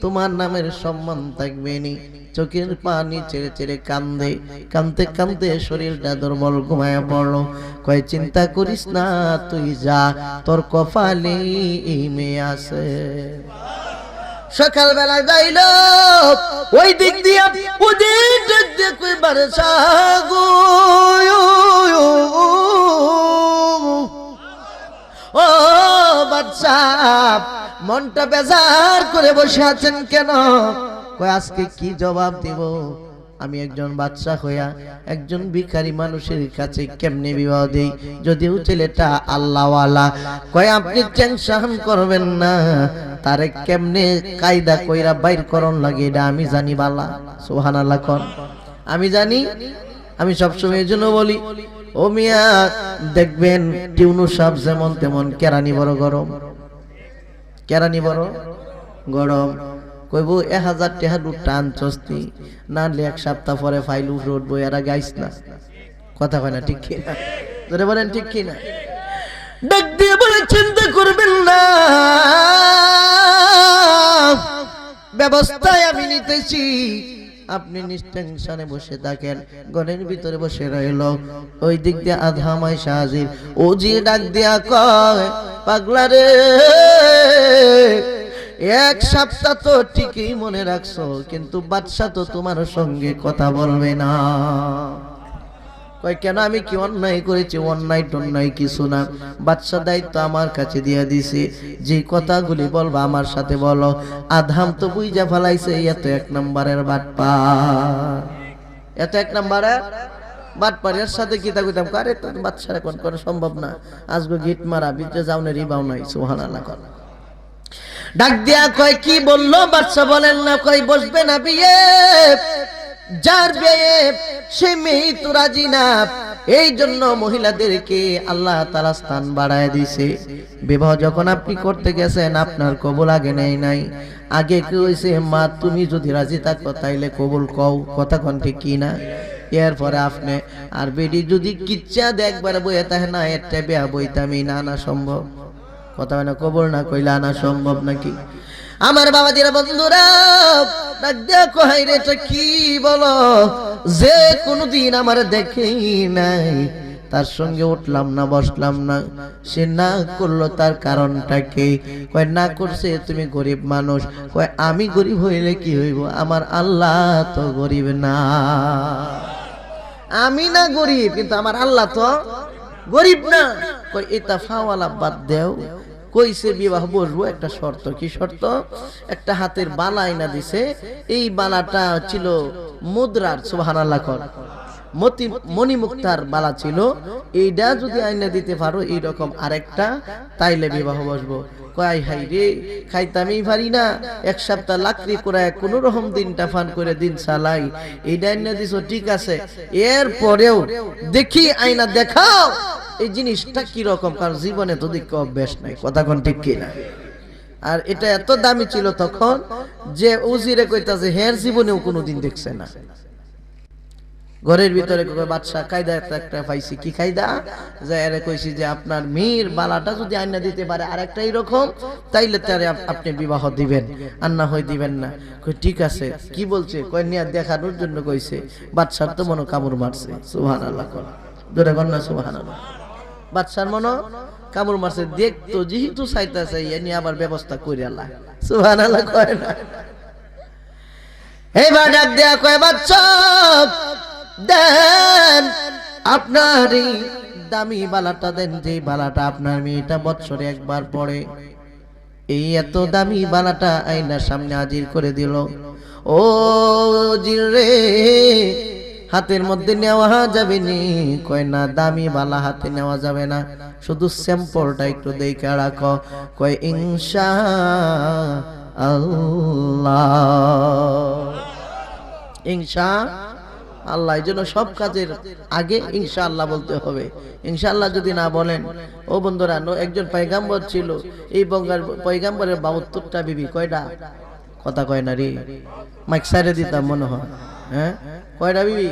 Speaker 1: তোমার নামের সম্মান থাকবে নি। চোখের পানি ছেড়ে ছেড়ে কান্দে, কান্দতে কান্দতে শরীরটা দুর্বল, ঘুমায় পড়লো। কয়, চিন্তা করিস না, তুই যা, তোর কপালে এই মেয়ে আছে। সকাল বেলা যাইল ওই দিক দিয়া, ও বাদশা, মনটা বেজার করে বসে আছেন কেন? কয়, আজকে কি জবাব দিব? আমি একজন বাদশা হইয়া একজন ভিখারি মানুষের কাছে কেমনে বিবাহ দেই, যদিও ছেলেটা আল্লাহওয়ালা। কয়, আপনি টেনশন করবেন না, তারে কেমনে কায়দা কইরা বাইর করন লাগে এটা আমি জানি বালা। সুবহানাল্লাহ কোন। আমি জানি। আমি সবসময় এই জন্য বলি, ও মিয়া, দেখবেন টিউনু সাপ যেমন তেমন, কেরানি বড় গরম। কেরানি বড় গরম। কইব 1000 টাকা দুটা আনছস্তি, না হলে 1 সপ্তাহ পরে ফাইল উঠে উঠবো, এরা গাইস না। কথা কয় না ঠিক কিনা? ধরে বলেন ঠিক কিনা? ডাক দিয়ে বলে, চিন্তা করবেন না, ব্যবস্থায় আমি নিতেছি, আপনি নিশ্টেনশনে বসে থাকেন। ঘরের ভিতরে বসে রইল। ওই দিক দিয়ে আধা মাইশা হাজির। ও জি ডাক দিয়া কয়, পাগলা রে, 1 সপ্তাহ তো ঠিকই মনে রাখছো, কিন্তু বাদশা তো তোমার সঙ্গে কথা বলবে না। কয়, কেন? আমি কি অন্যায় করেছি? অন্যায় টন্যায় কিছু না, বাদশা দায়িত্ব আমার কাছে দিয়ে দিছে, যে কথাগুলি বলবা আমার সাথে বলো। আধাম তো বুইজা ফেলাইছে, এত 1 নম্বরের বাটপার, এত 1 নম্বরের বাটপারের সাথে কিতা কইতাম, আরে তো বাদশা এখন করা সম্ভব না, আজকে গিট মারা বিদ্যা যাওনে রিবাও নাই। সুবহানাল্লাহ। ডাক দিয়া কয়, কি বললো বাদশা? বলেন না। কয়, বসবে না বিয়ে, যার বিয়ে সে মেয়ে তো রাজি না, এই জন্য মহিলাদেরকে আল্লাহ তাআলা স্থান বাড়ায় দিছে। বিবাহ যখন আপনি করতে গেছেন, আপনার কবুল আগে নেই নাই, আগে কি হইছে, মা তুমি যদি রাজি থাকো তাইলে কবুল কও। কথা কোন ঠিক কি না? এরপরে আপনি আর বেডি যদি কিচ্ছা দেখবার বইয়ে তাহে না, একটা বিয়া বইতামি না, না সম্ভব। কথা হয় না? কবুল না কইলে আনা সম্ভব নাকি? আমার বাবাজিরা, বন্ধুরা, দেখো হাইরে, এটা কি বলো? যে কোনদিন আমার দেখেই নাই, তার সঙ্গে উঠলাম না, বসলাম না, সে না করলো, তার কারণটা কি? কয়, না করছে তুমি গরিব মানুষ। কয়, আমি গরিব হইলে কি হইব? আমার আল্লাহ তো গরিব না। আমি না গরিব, কিন্তু আমার আল্লাহ তো গরিব না। কয়, এটা ফাওয়ালা বাদ দেও। কইছে বিবাহ বসবো, একটা শর্ত। কি শর্ত? একটা হাতের বালা আইনা দিছে, এই বালাটা ছিল মুদ্রার। সুবহানাল্লাহ। মণিমুক্তার বালা ছিল, এইটা যদি আইনা দিতে পারো এইরকম আরেকটা, তাইলে বিবাহ বসবো। কয়, হাই রে, খাইতামই পারি না, 1 সপ্তাহ লাকড়ি করে কোন রকম দিনটা ফান করে দিন চালাই, এইটা আইনা দিছো ঠিক আছে, এরপরেও দেখি আইনা দেখাও এই জিনিসটা কি রকম, কারণ জীবনে তো দেখতে অভ্যাস নাই। কথা কোন ঠিক কিনা? আর এটা এত দামি ছিল তখন যে উজিরে কইতাছে হের জীবনেও কোনোদিন দেখছে না। ঘরের ভিতরে বাদশা কায়দা একটা পাইছি। কি কায়দা? যে এরে কইছি যে আপনার মেয়ের বালাটা যদি আইনা দিতে পারে আর একটা এরকম, তাইলে তারে আপনি বিবাহ দিবেন, আর না হয় দিবেন না। কই ঠিক আছে। কি বলছে? কই নিয়া দেখানোর জন্য কইছে। বাদশার তো মনে কামড় মারছে। সুবহানাল্লাহ, জোরে কর না সুবহানাল্লাহ। বাদশার মনে কামড় মারছে, দেখতো যেহেতু চাইতেছে এনে আবার ব্যবস্থা করে আল্লাহ। সুবহানাল্লাহ কয় না? এবার ডাক দেয়া কয়, বাচ্চা দেন আপনার এই দামি বালাটা দেন, যে বালাটা আপনার মেয়েটা বৎসরে একবার পড়ে। এই এত দামি বালাটা আয়নার সামনে হাজির করে দিল। ও জির রে, হাতের মধ্যে নেওয়া যাবে নি? কয় না, দামি বালা হাতে নেওয়া যাবে না, শুধু স্যাম্পলটা একটু দেখে রাখো। কয় ইনশাআল্লাহ, ইনশাআল্লাহ। এই জন্য সব কাজের আগে ইনশাআল্লাহ বলতে হবে। ইনশাআল্লাহ যদি না বলেন, ও বন্ধুরা, একজন পয়গাম্বর ছিল, এই পয়গাম্বরের ৭২টা বিবি। কয়টা? কথা কয় না রে, মাইক সাইডে দিতাম মনে হয়। হ্যাঁ, কয়টা বিবি?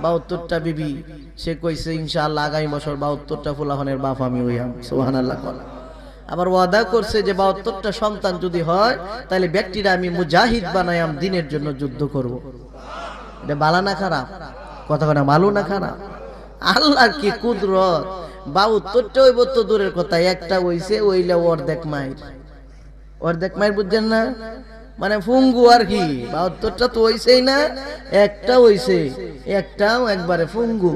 Speaker 1: ৭২টা বিবি। সে কইছে ইনশাআল্লাহ আগামী বছর ৭২টা ফুলাফানের বাপ আমি হইয়াম। সুবহানাল্লাহ। আবার ওয়াদা করছে যে ৭২টা সন্তান যদি হয় তাহলে ব্যক্তিরা আমি মুজাহিদ বানায়াম, দিনের জন্য যুদ্ধ করব। এটা ভালো না খারাপ? কথা কয় না, ভালো না খারাপ? আল্লাহর কি কুদরত! ৭২টা হইব তো দূরের কথা, একটা হইছে, ওইলে অর্ধেক মাইর। অর্ধেক মাইর বুঝছেন না? মানে ফুঙ্গু আর কি। ৭২টা তো হইছেই না, একটা হইছে, একটাও একবারে ফুঙ্গু।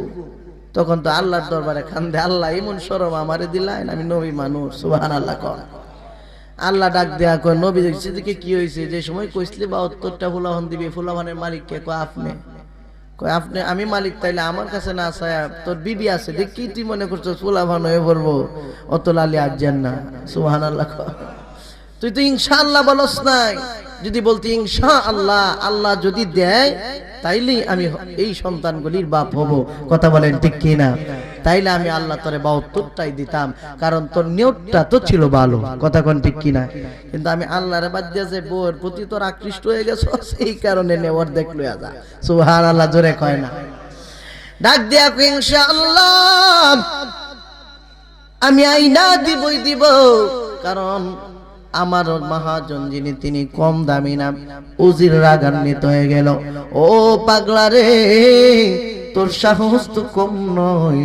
Speaker 1: তখন তো আল্লাহর দরবারে কান্দে, আল্লাহ এমন শরম আমারে দিলেন, আমি নবী মানুষ। সুবহানাল্লাহ কয়। আল্লাহ ডাক দেয়া কয়, নবী সিদ্দিকে কি হয়েছে? যে সময় কইসলি ৭২টা ফুলাফান দিবি, ফুলাফানের মালিক কে? কয় আপনি। কয় আপনি? আমি মালিক, তাইলে আমার কাছে না চায়া তোর বিবি আছে, দেখ কি তুই মনে করছো ফুলাফান হয়ে পড়বো? অত লালি আসছেন না। সুবহানাল্লাহ কয়। তুই তো ইনশাআল্লাহ বলস নাই। যদি বলতি ইনশাআল্লাহ, আল্লাহ যদি দেয় তাইলে আমি এই সন্তানগুলির বাপ হব। কথা বলেন ঠিক কি না? তাইলে আমি আল্লাহ তোরে ৭২টাই দিতাম, কারণ তোর নিয়তটা তো ছিল ভালো। কথা কোন ঠিক কি না? কিন্তু আমি আল্লাহর বাদ দিয়ে যে বউয়ের প্রতি তোর আকৃষ্ট হয়ে গেছ, এই কারণে নেওয়ার দেখ লইয়া যা। সুবহানাল্লাহ, জোরে কয় না? ডাক দিয়া কই ইনশাআল্লাহ আমি আইনা দিবই দিব, কারণ আমার মহাজন যিনি তিনি কম দামি না। উজির রাগান্বিত হয়ে গেল। ও পাগলা রে, তোর সাহস তো কম নয়,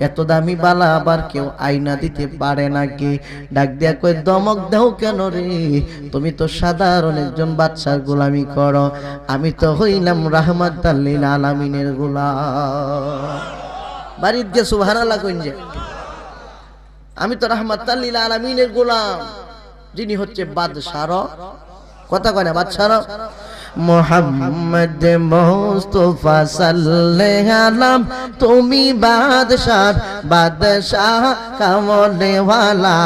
Speaker 1: এত দামি বালা আবার কেউ আইনা দিতে পারে নাকি? ডাক দিয়া কই, দমক দাও কেন রে? তুমি তো সাধারণ একজন বাদশার গোলামি করো, আমি তো হইলাম রাহমাতাল লিল আলামিনের গোলাম। বাড়ির যে সুবহানাল্লাহ কইন যে, আমি তো রাহমাতাল লিল আলামিনের গোলাম, যিনি হচ্ছে বাদশার। কথা কয় না? বাদশার মুহাম্মদ মুস্তাফা সাল্লাল্লাহু আলাইহি, তুমি বাদশার বাদশাহ কামলে ওয়ালা।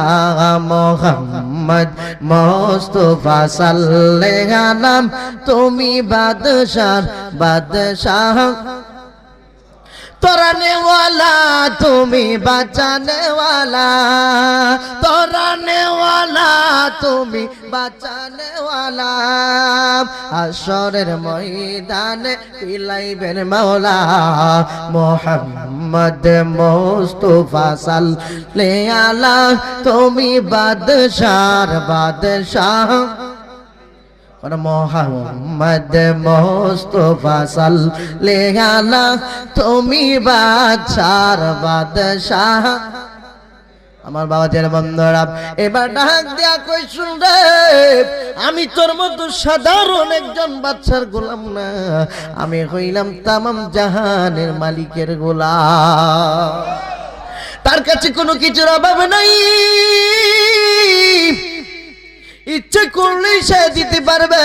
Speaker 1: মুহাম্মদ মুস্তাফা সাল্লাল্লাহু আলাইহি, তুমি বাদশার বাদশাহ, তোরানে ওয়ালা তুমি বাঁচানে ওয়ালা, তোরানে ওয়ালা তুমি বাঁচানে ওয়ালা। হাশরের ময়দানে পিলাইবেন মাওলা। মুহাম্মদ মুস্তাফা সাল্লাল্লাহু আলাইহি, তুমি বাদশার বাদশাহ। মুহাম্মদ মুস্তাফা সাল্লাল্লাহু আলাইহি, তুমি বাদশার বাদশাহ। আমার বাবা যারা বন্ধুরা, এবার ডাক দিয়া কই, শুন রে, আমি তোর মতো সাধারণ একজন বাদশার গোলাম না, আমি হইলাম তামাম জাহানের মালিকের গোলাম। তার কাছে কোনো কিছুর অভাব নাই, ইচ্ছে করলেই সে দিতে পারবে।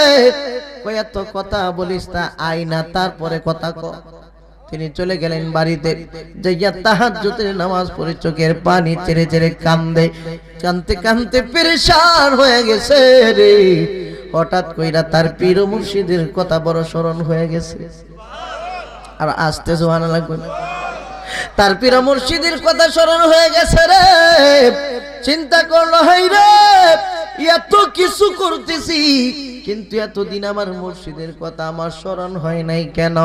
Speaker 1: কই এত কথা বলিস না, আইনা তারপরে কথা ক। তিনি চলে গেলেন বাড়িতে, যাইয়া তাহাজ্জুদের নামাজ পড়ে চোখের পানি ছেড়ে ছেড়ে কান্দে, কানতে কানতে পেরেশান হয়ে গেছে রে। হঠাৎ কইরা তার পীর মুর্শিদের কথা বড় স্মরণ হয়ে গেছে। আর আসতে সুবহানাল্লাহ কই, তার পীর মুর্শিদের কথা স্মরণ হয়ে গেছে রে। চিন্তা করলো, হাই রে, এত কিছু করতেছি কিন্তু এতদিন আমার মুর্শিদের কথা আমার স্মরণ হয় নাই কেন?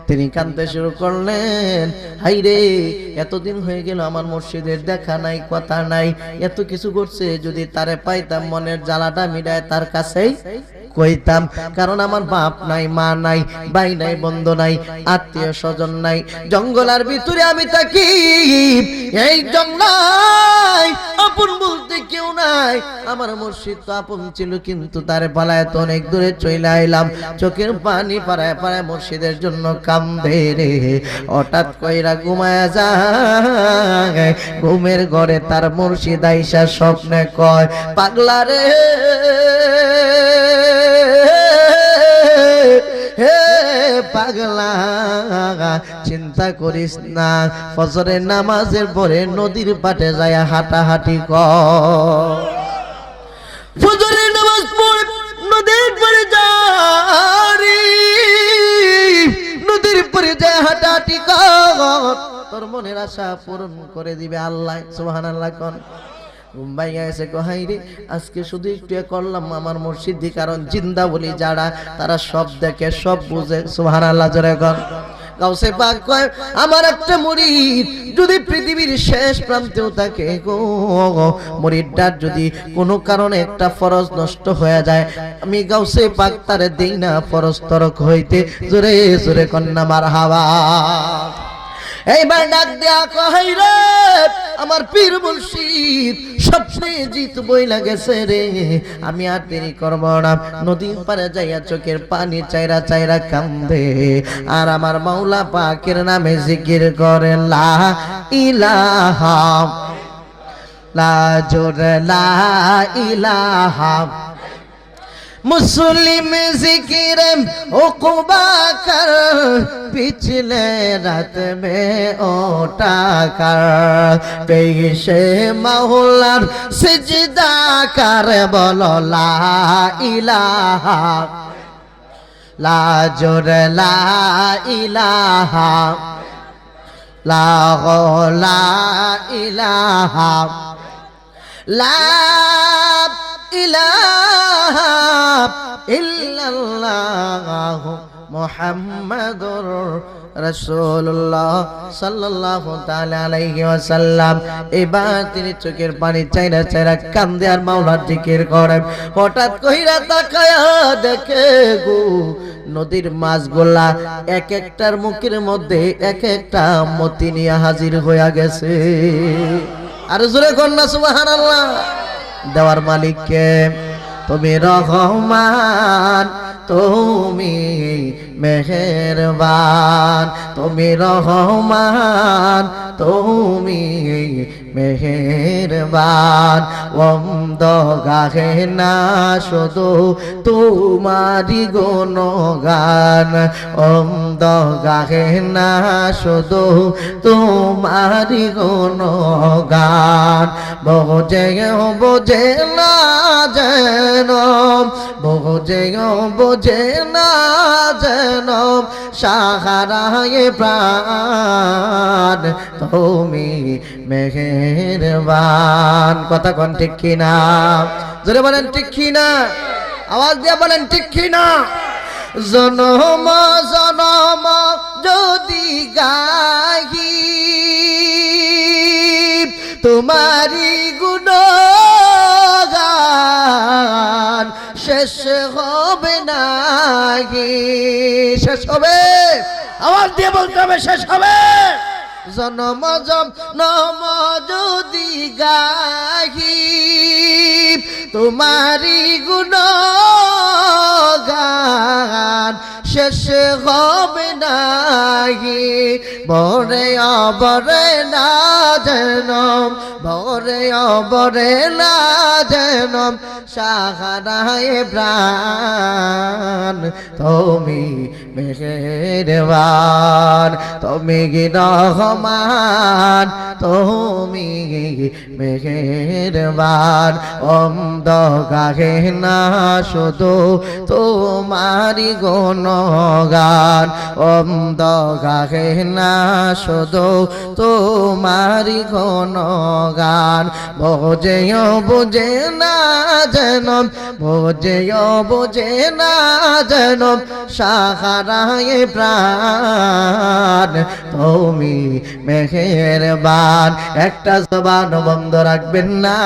Speaker 1: তিনি কাঁদতে শুরু করলেন, হাইরে এতদিন হয়ে গেল আমার মুর্শিদের দেখা নাই, কথা নাই, এত কিছু করছে, যদি তারে পাইতাম মনের জ্বালাটা মিটায় তার কাছেই কইতাম। কারণ আমার বাপ নাই, মা নাই, ভাই নাই, বন্ধু নাই, আত্মীয় স্বজন নাই, জঙ্গলের ভিতরে আমি থাকি, এই জঙ্গলাই আপন বলতে কেউ নাই। আমার মুর্শিদ তো আপন ছিল, কিন্তু তারে পালায় তো অনেক দূরে চলে আইলাম। চোখের পানি পাড়ায় পাড়ায় মুর্শিদের জন্য কান্দে রে। হঠাৎ কইরা ঘুমায়া যায়, ঘুমের ঘরে তার মুর্শিদ আইসা স্বপ্নে কয়, পাগলা রে হে পাগলা, চিন্তা করিস না, ফজরের নামাজের পরে নদীর পাটে যায় হাঁটাহাঁটি কর। ফজরের নামাজ পড়ে নদীর পাড়ে যারি, নদীর পাড়ে যায় হাঁটাহাঁটি কর, তোর মনের আশা পূরণ করে দিবে আল্লাহ। সুবহানাল্লাহ কোন ভাইয়া এসে কহাই রে, আজকে শুধু একটু করলাম আমার মুর্শিদি, কারণ জিন্দা বলি যারা তারা সব দেখে সব বুঝে। সুবহানাল্লাহ জোরে কোন। গাউসে পাক কয়, আমার একটা মুরিদ যদি পৃথিবীর শেষ প্রান্তেও থাকে গো, মুরিদটার যদি কোনো কারণে একটা ফরজ নষ্ট হয়ে যায়, আমি গাউসে পাক তারে দেই না ফরজ তরক হইতে। জোরে জোরে কন্যা মারহাবা। এইবার ডাক দেয়া কহাই রে, আমার পীর মুর্শিদ স্বপ্নে জিত বইলা গেছে রে, আমি আর দেরি করব না। নদীর পারে যাইয়া চোখের পানি চাইরা চাইরা কান্দে, আর আমার মাওলা পাকের নামে জিকির করে, লা ইলাহা লা জোরে লা ইলাহা। मुस्लिम जिक्र उक़बा कर, पिछले रात में उठा कर, पेशे मौलार सिजदा कर, बोलो ला इलाहा ला जोर ला इलाहा ला इलाहा ला ইলাহা ইল্লাল্লাহ মুহাম্মাদুর রাসূলুল্লাহ সাল্লাল্লাহু তাআলা আলাইহি ওয়াসাল্লাম। এবার তিনি চোখের পানি চাইরা চাইরা কান্দে আর মাওলার জিকির করে। হঠাৎ কইরা তাকায়া দেখে গো, নদীর মাছগুলা এক একটার মুখের মধ্যে এক একটা মতি নিয়ে হাজির হইয়া গেছে। আর জোরে কন্যা সুবহানাল্লাহ। দেওয়ার মালিককে, তুমি রহমান, তুমি মেহেরবান, তুমি রহমান, তুমি মেহেরবান। অন্ধ গাহে না শুধু তোমারি গুণগান, অন্ধ গাহে না শুধু তোমারি গুণগান। বোঝে বোঝে না যেন, বোঝে বোঝে না যেন সাহারায়ে প্রাণ, তুমি মেহেরবান। কথা কোন ঠিক কিনা? জোরে বলেন ঠিক কিনা, আওয়াজ দিয়ে বলেন ঠিক কিনা। জনম জনম যদি গাহি তোমারি গুণগান, শেষ হবে নাহি। শেষ হবে, আওয়াজ দিয়ে বলতে হবে শেষ হবে। জনম জনম যদি গাহি তোমারি গুণগান, শেষ হবে নাহি। বরে অবরে না যেন, বরে অবরে না যেন সাহারায়ে প্রাণ, তুমি মেহেরবান, তুমি রহমান, তুমি মেহেরবান। অন্ধকারে না শুধু তোমারি গুণগান, অন্ধকারে না শুধু তোমারি গুণগান। বোঝেও বোঝে না যেন, বোঝেও বোঝে না যেন সাহারায় প্রাণ, তুমি মেহেরবান। একটা জবান বন্ধ রাখবেন না,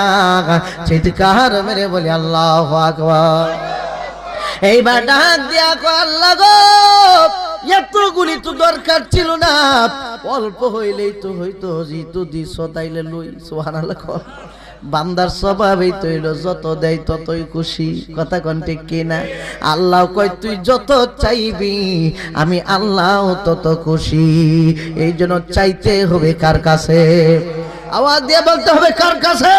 Speaker 1: চিৎকার মেরে বলি আল্লাহু আকবার। এইবার ডাক দিয়া কো আল্লাহ গো, এতগুলি তো দরকার ছিল না, অল্প হইলেই তো হইতো, যেহেতু দিছ তাইলে লই। সুবহানাল্লাহ। বান্দার স্বভাবই তো হইল যত দেয় ততই খুশি, কথা কোন ঠিক কিনা? আল্লাহ কয় তুই যত চাইবি আমি আল্লাহ তত খুশি। এই জন্য চাইতে হবে কার কাছে? আওয়াজ দিয়ে বলতে হবে কার কাছে?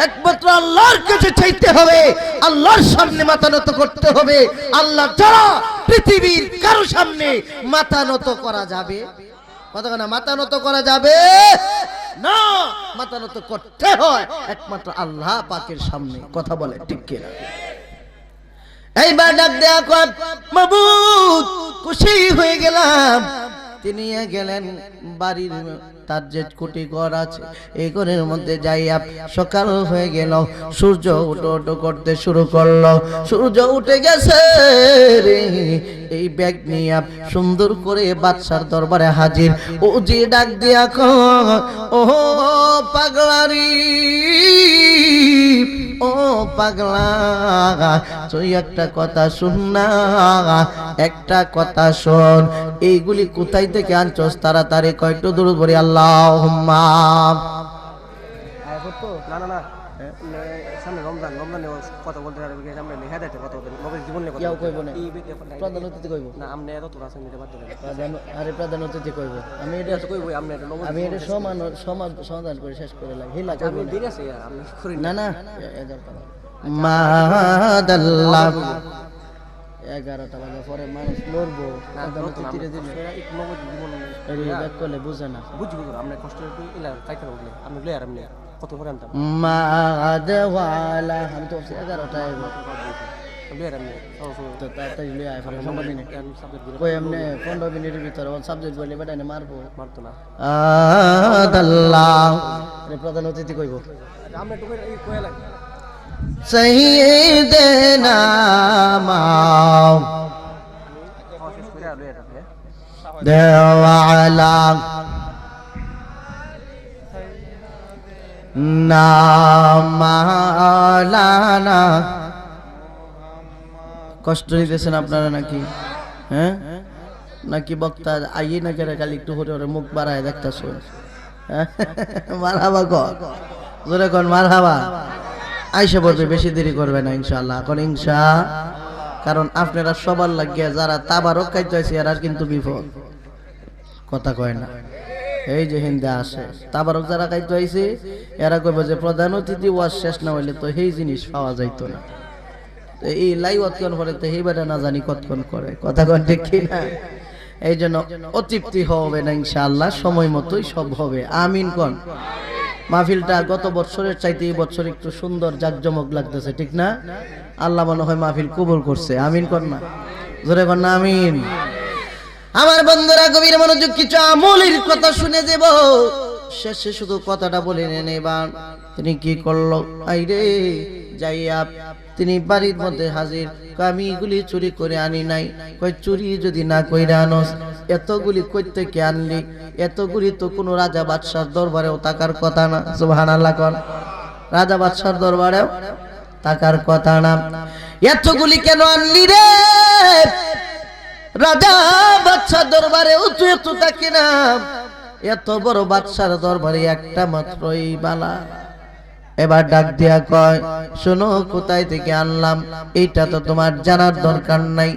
Speaker 1: একমাত্র আল্লাহর কাছে চাইতে হবে, আল্লাহর সামনে মাথা নত করতে হবে। আল্লাহ ছাড়া পৃথিবীর কারো সামনে মাথা নত করা যাবে? কথা না, মাথা নত করা যাবে না, মাথা নত করতে হয় একমাত্র আল্লাহ পাকের সামনে। কথা বলে ঠিক কিনা? এইবার ডাক দেয়া কর মাবুদ, খুশি হয়ে গেলাম। তিনি গেলেন বাড়ির, তার যে কোটি ঘর আছে এই ঘরের মধ্যে যাইয়া সকাল হয়ে গেল, সূর্য উঠো উঠো করতে শুরু করলো। সূর্য উঠে গেছে রে, এই ব্যাগ নিয়ে সুন্দর করে বাদশার দরবারে হাজির। ও যে ডাক দিয়া কয় ও পাগলারি, ও পাগলা, তুই একটা কথা শুন না, একটা কথা শোন। এইগুলি কোথায় থেকে আনছস? তাড়াতাড়ি কয়টো দূর করে আল্লাহুম্মা।
Speaker 2: না না না, সামনে রমজান, রমজানে কথা বলতে পারবে, সামনে হেদায়েতে কথা বলতে নবীর জীবন নিয়ে কথা
Speaker 1: কইব না, প্রধান অতিথি কইব
Speaker 2: না, আমনে এত তোরা আছেন নিতে পারতে না।
Speaker 1: আরে প্রধান অতিথি কইব, আমি এটা
Speaker 2: তো কইবই, আমনে এটা নবীর,
Speaker 1: আমি এটা সমাধান করে শেষ করে লাগি। হিলা কইব
Speaker 2: আমি দিন আছে আমি করি
Speaker 1: না না, মাদাল্লাহ 11টা বাজে পরে মানুষ লড়বো, প্রধান অতিথিরে দিলে
Speaker 2: নবীর জীবন
Speaker 1: এই ব্যাক করলে বুঝে না।
Speaker 2: বুঝবো তো, আমনে কষ্ট ইলা চাইতে বললে আমি লই আর আমনে কত করে আনতাম
Speaker 1: মাদাওয়ালা। আমি তো 11টায়
Speaker 2: লই আর আমনে
Speaker 1: তো তাড়াতাড়ি লই আয়, পরে সম্ভব নেই কই এমনি 15 মিনিটের ভিতরে সাবজেক্ট বলে বেটানে মারবো,
Speaker 2: মারতো না।
Speaker 1: আল্লাহ প্রধান অতিথি কইব
Speaker 2: আমনে তো কই লাগে
Speaker 1: সাইয়্যিদানা মাও
Speaker 2: শেষ করে আর লই আর
Speaker 1: দেওয়ালা না মাওলানা। কষ্ট নিতেছেন আপনারা নাকি? হ্যাঁ, নাকি বক্তা আইয়ে না কেন খালি একটু হরে হরে মুখ বাড়ায় দেখতেছ? মারহাবা কর, জোরে কর মারহাবা। আইসা পড়বে, বেশি দেরি করবে না ইনশাআল্লাহ। এখন ইনশা, কারণ আপনারা সবার লাগিয়া যারা তাবারক খাইতে আছে এরা কিন্তু বিপদ, কথা কয় না। এই যে হিন্দা আসে তাবারক যারা খাইতে আইছে এরা কইব যে প্রধান অতিথি ওয়াজ শেষ না হইলে তো সেই জিনিস পাওয়া যাইতো না। তো এই লাইভ অতক্ষণ পরে তো এই বেটা না জানি কতক্ষণ করে, কথা কন ঠিক কিনা? এই জন্য অতৃপ্তি হবে না ইনশাআল্লাহ, সময় মতোই সব হবে। আমিন কোন। মাহফিলটা গত বছরের চাইতে এই বছর একটু সুন্দর জাকজমক লাগতেছে, ঠিক না? আল্লাহ মনে হয় মাহফিল কবুল করছে। আমিন কর না, জোরে কর না আমিন। আমার বন্ধুরা গভীর মনোযোগ, কিছু আমলের কথা শুনে দেব, শেষে শুধু কথাটা বলে নেন। এবার তিনি কি করলো? আইরে যাইয়া তিনি বাড়ির মধ্যে হাজির। আমি এগুলি চুরি করে আনি নাই। কই চুরি যদি না কইরা আনস, এতগুলি কই থেকে আনলি? এতগুলি তো কোনো রাজা বাদশার দরবারেও থাকার কথা না। সুবহানাল্লাহ কোন। রাজা বাদশার দরবারেও থাকার কথা না। এতগুলি কেন আনলি রে? রাজা বাদশার দরবারে উঁচু এত থাকে না, এত বড় বাদশার দরবারে একটা মাত্রই বালা। এবার ডাক দিয়া কয়, শোনো কোথায় থেকে আনলাম এইটা তো তোমার জানার দরকার নাই,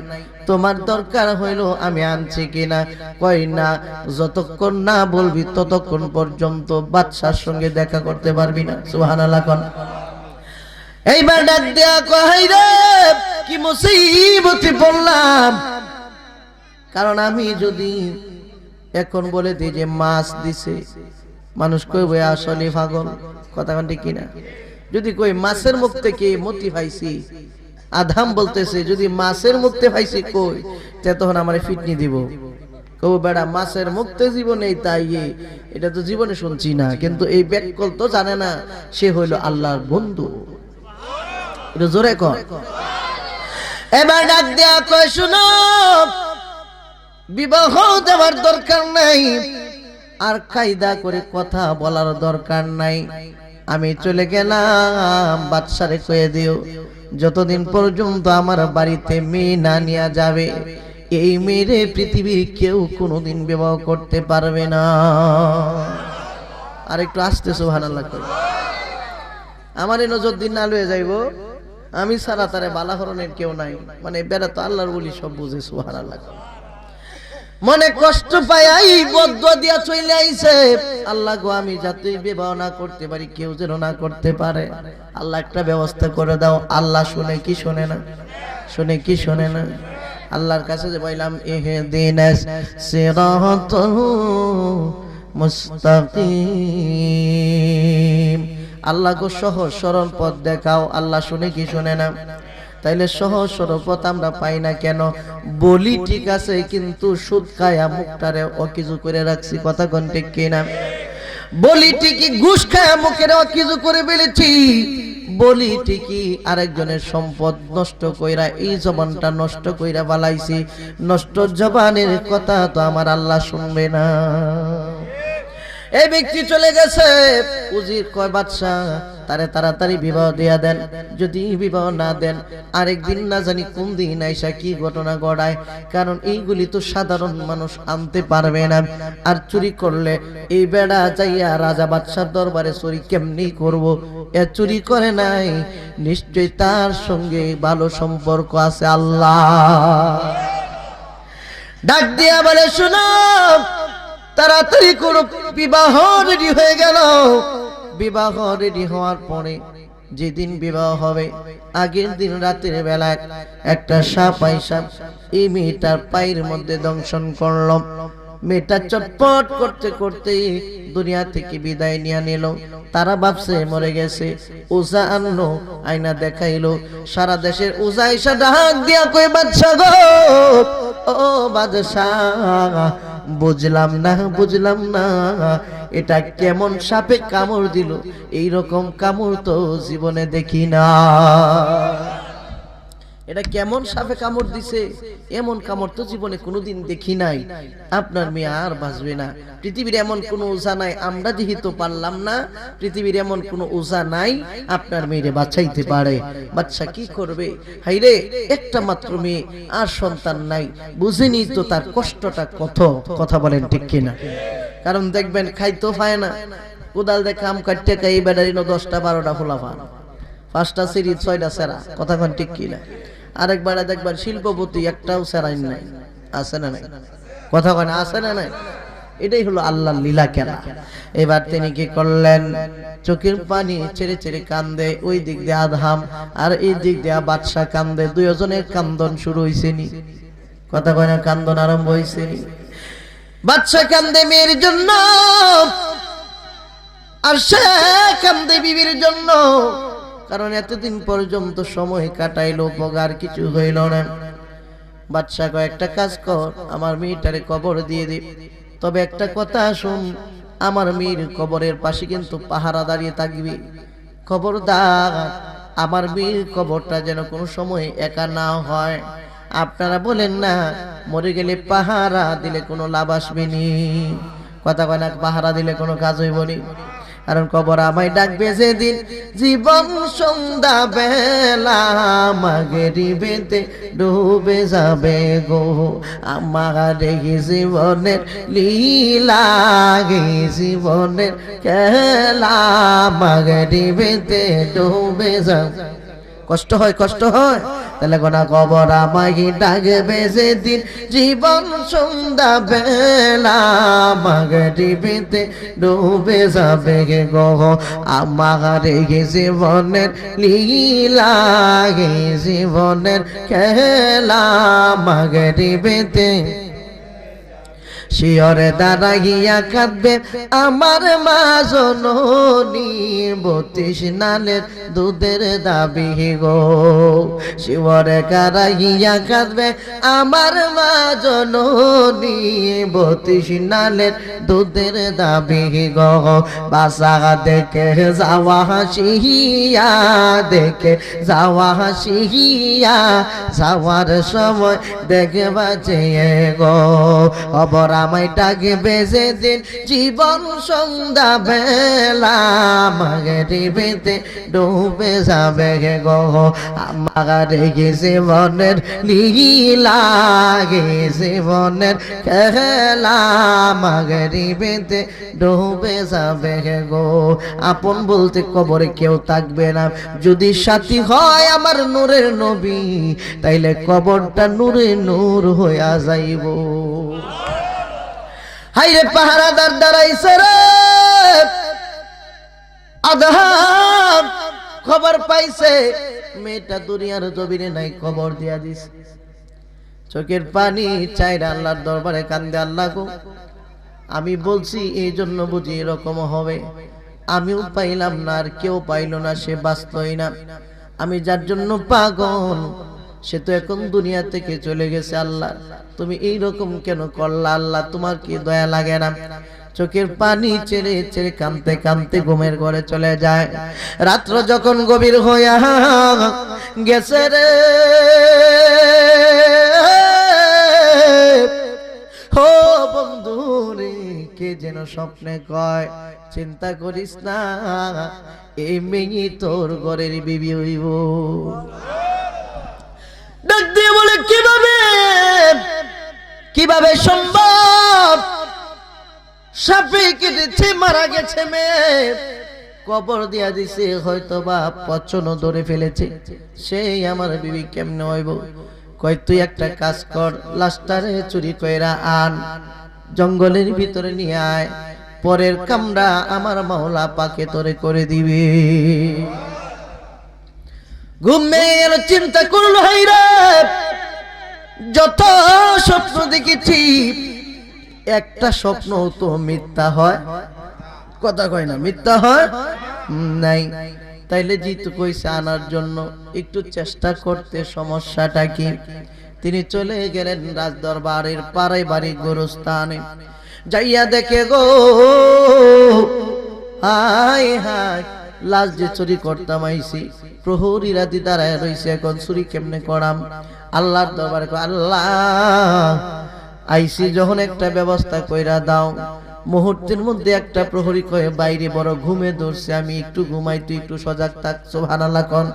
Speaker 1: তোমার দরকার হইলো আমি আনছি কিনা। কয় না, যতক্ষণ না বলবি ততক্ষণ পর্যন্ত বাদশার সঙ্গে দেখা করতে পারবি না। সুবহানাল্লাহ কোন। এইবার ডাক দিয়া কয়, রে কি মুসিবতে পড়লাম, কারণ আমি যদি এখন বলে দিই যে মাছ দিছে, মানুষ কইবে আসলে পাগল, কথা ঠিক কিনা? যদি কই মাছের মুখ থেকে মতি পাইছি, আধাম বলতেছে যদি মাছের মুখতে পাইছি কই, তে তখন আমারে ফিটনি দিব। কব বেড়া মাছের মুক্তে জীবনে তাই, এটা তো জীবনে শুনছি না, কিন্তু এই ব্যাককল তো জানে না সে হইল আল্লাহর বন্ধু। এটা জোরে কর। এবার ডাক দেয়া কয় শুনো, বিবাহ দেওয়ার দরকার নাই, আর কায়দা করে কথা বলার দরকার নাই। আমি চলে গেলাম, বাদশারে কয়ে দিও যতদিন পর্যন্ত আমার বাড়িতে মেয়ে না নিয়ে যাবে, এই মেয়েরে পৃথিবীর কেউ কোনোদিন বিবাহ করতে পারবে না। আর একটু আসতে সুবহানাল্লাহ কই। আমার এই নজর দিন না লয়ে যাইব, আমি ছাড়া তারে বালাহরণের কেউ নাই। মানে বেড়া তো আল্লাহর বলি, সব বুঝে সুবহানাল্লাহ। মনে কষ্ট পায় এই বদদুয়া দিয়া চলে আইছে, আল্লাহ গো আমি যাতে বিবাহ না করতে পারি, কেউ যেন না করতে পারে, আল্লাহ একটা ব্যবস্থা করে দাও। আল্লাহ শুনে কি শোনে না? শুনে কি শোনে না? আল্লাহর কাছে যে বললাম ইহদিনাস সিরাতাল মুস্তাকিম, আল্লাহ গো সহজ সরল পথ দেখাও। আল্লাহ শুনে কি শোনে না? তাইলে সহজ সরল পথ আমরা পাই না কেন? বলি ঠিক আছে, কিন্তু সুদ খায়া মুখটারে অকিজু করে রাখছি, কথা কোন ঠিক কিনা? বলি ঠিকই, ঘুষ খায়া মুখের অকিজু করে ফেলেছি। বলি ঠিকই, আরেকজনের সম্পদ নষ্ট কইরা এই জবানটা নষ্ট কইরা বালাইছি। নষ্ট জবানের কথা তো আমার আল্লাহ শুনবে না। এই ব্যক্তি চলে গেছে, উজির কয় বাদশা তারে তাড়াতাড়ি বিবাহ দিয়া দেন, যদি বিবাহ না দেন আরেকদিন না জানি কোন দিন আইসা কি ঘটনা ঘটায়। কারণ এইগুলি তো সাধারণ মানুষ আনতে পারবে না, আর চুরি করলে এই বেড়া যাইয়া রাজা বাদশার দরবারে চুরি কেমনি করব? এ চুরি করে নাই, নিশ্চয় তার সঙ্গে ভালো সম্পর্ক আছে। আল্লাহ ডাক দিয়া বলে শুনো, তাড়াতাড়ি করো, বিবাহ রেডি হয়ে গেল। বিবাহ রেডি হওয়ার পরে যেদিন বিবাহ হবে, আগের দিন রাতের বেলা একটা সাপ আইসা এই মেয়েটার পায়ের মধ্যে দংশন করলো। মেয়েটা চটপট করতে করতে দুনিয়া থেকে বিদায় নিয়ে নিল। তারা ভাবছে মরে গেছে। ওজা আনলো, আয়না দেখাইলো, সারা দেশের ওজা আইসা ডাক দিয়া কই বাদশা গো, ও বাদশা বুঝলাম না, বুঝলাম না এটা কেমন সাপে কামড় দিল, এইরকম কামড় তো জীবনে দেখি না। এটা কেমন সাপে কামড় দিছে, এমন কামড় তো জীবনে কোনোদিন দেখি নাই। আপনার মেয়ে আর বাঁচবে না। পৃথিবীর এমন কোনো ওঝা নাই, আমরা যেহেতু পারলাম না, পৃথিবীর এমন কোনো ওঝা নাই আপনার মেয়েরে বাঁচাইতে পারে। বাচ্চা কি করবে? হাইরে একটা মাত্র মেয়ে, আর সন্তান নাই, বুঝেনি তো তার কষ্টটা কত। কথা বলেন ঠিক কিনা? কারণ দেখবেন খাইতো পায় না, কোদাল দিয়ে কাম কাটতে খাই, বেড়ারি 10টা 12টা ফোলাফান, 5টা সিঁড়ি 6টা সেরা, কথা কোন ঠিক কিনা? আরেকবার দেখবার শিল্পপতি একটাও সেরাই নাই, আছে না নাই? কথা কয় না, আছে না নাই? এটাই হলো আল্লাহর লীলা খেলা। এবার তিনি কি করলেন? চোখের পানি ছেড়ে ছেড়ে কান্দে, ওই দিক দিয়ে আদহাম আর এই দিক দিয়ে বাদশা কান্দে। দুইজনের কান্দন শুরু হইছে নি? কথা কয় না, কান্দন আরম্ভ হইছে নি? বাদশা কান্দে মেয়ের জন্য, আর সে কান্দে বিবির জন্য। কারণ এতদিন পর্যন্ত সময় কাটাইলো, উপকার কিছু হইল না। বাদশা কয় একটা কাজ কর, আমার মেয়েটারে কবর দিয়ে দে। তবে একটা কথা শুন, আমার মেয়ের কবরের পাশে কিন্তু পাহারা দাঁড়িয়ে থাকবি। খবরদার আমার মেয়ের কবরটা যেন কোনো সময় একা না হয়। আপনারা বলেন না মরে গেলে পাহারা দিলে কোনো লাভ আসবে নি? কথা কয় না, পাহারা দিলে কোনো কাজ হইব নি। কারণ কবর আমায় ডাকবে যেদিন, জীবন সন্ধ্যা বেলা মাগরিবেতে ডুবে যাবে গো আমার এই জীবনের লীলা, এই জীবনের খেলা মাগরিবেতে ডুবে যাবে। কষ্ট হয়, কষ্ট হয়। তাহলে গোনা কবর আমায় ডাকবে যেদিন, জীবন সন্ধ্যা বেলা মাগরিবেতে ডুবে যাবে গো আমার এই জীবনের লীলা, এই জীবনের খেলা মাগরিবেতে শিয়রে দাঁড়াইয়া কাঁদবে আমার মা জননী 32 নালের দুধের দাবি গো শিয়রে দাঁড়াইয়া কাঁদবে আমার মা জননী 32 নালের দুধের দাবি গো বাসা দেখে যাওয়া হাসিয়া দেখে যাওয়া হাসিয়া যাওয়ার সময় দেখে বাঁচে গো খবর আমায় ডাকে বেজে দিন জীবন সন্ধ্যা বেলা মাগরিবেতে ডুবে যাবে গো আমার জীবনের লীলা জীবনের খেলা মাগরিবেতে ডুবে যাবে গো আপন বলতে কবরে কেউ থাকবে না যদি সাথী হয় আমার নূরের নবী তাইলে কবরটা নূরে নূর হইয়া যাইব হাইরে পাহারাদার দাঁড়াইছে রে আদহাব খবর পাইছে মেয়েটা দুনিয়ার জমিনে নাই কবর দিয়া দিছে চোখের পানি চাইরা আল্লাহর দরবারে কান্দে আল্লাহ গো আমি বলছি এই জন্য বুঝি এরকম হবে আমিও পাইলাম না আর কেউ পাইল না সে বাঁচলই না আমি যার জন্য পাগল সে তো এখন দুনিয়া থেকে চলে গেছে আল্লাহ তুমি এই রকম কেন করলা আল্লাহ তোমার কি দয়া লাগে না চোখের পানি ছেড়ে ছেড়ে কাঁদতে কাঁদতে ঘুমের ঘরে চলে যায় রাত্র যখন গভীর হইয়া গেছে রে ও বন্ধু রে কে যেন স্বপ্নে কয় চিন্তা করিস না এই মেয়ে তোর ঘরের বিবি হইব ডাক দিয়ে বলে কিভাবে কিভাবে সম্ভব সাপে কেটেছে মারা গেছে মেয়ে কবর দিয়া দিছে হয়তো বা পচন ধরে ফেলেছে সেই আমার বিবি কেমনে হইব কই তুই একটা কাজ কর লাশটারে চুরি কইরা আন জঙ্গলের ভিতরে নিয়ে আয় পরের কামরা আমার মাওলা পাকে তোরে করে দিবে ঘুমের চিন্তা করলো হাইরা যত স্বপ্ন দেখেছি একটা স্বপ্ন তো মিথ্যা হয় কথা কয় না মিথ্যা হয় নাই তাইলে জিতু কইছে আনার জন্য একটু চেষ্টা করতে সমস্যাটা কি তিনি চলে গেলেন রাজদরবারের পাড়ায় বাড়ি গোরস্থানে যাইয়া দেখে গো হায় হায় লাশ যে চুরি করতাম আইছি প্রহরী রাতি দাঁড়ায় রইছে এখন চুরি কেমনে করাম আল্লাহর দরবারে কয় আল্লাহ আইছি যখন একটা ব্যবস্থা কইরা দাও মুহূর্তের মধ্যে একটা প্রহরী কয়ে বাইরে বড় ঘুমে ধরছে আমি একটু ঘুমাই তুই একটু সজাগ থাক সুবহানাল্লাহ কোন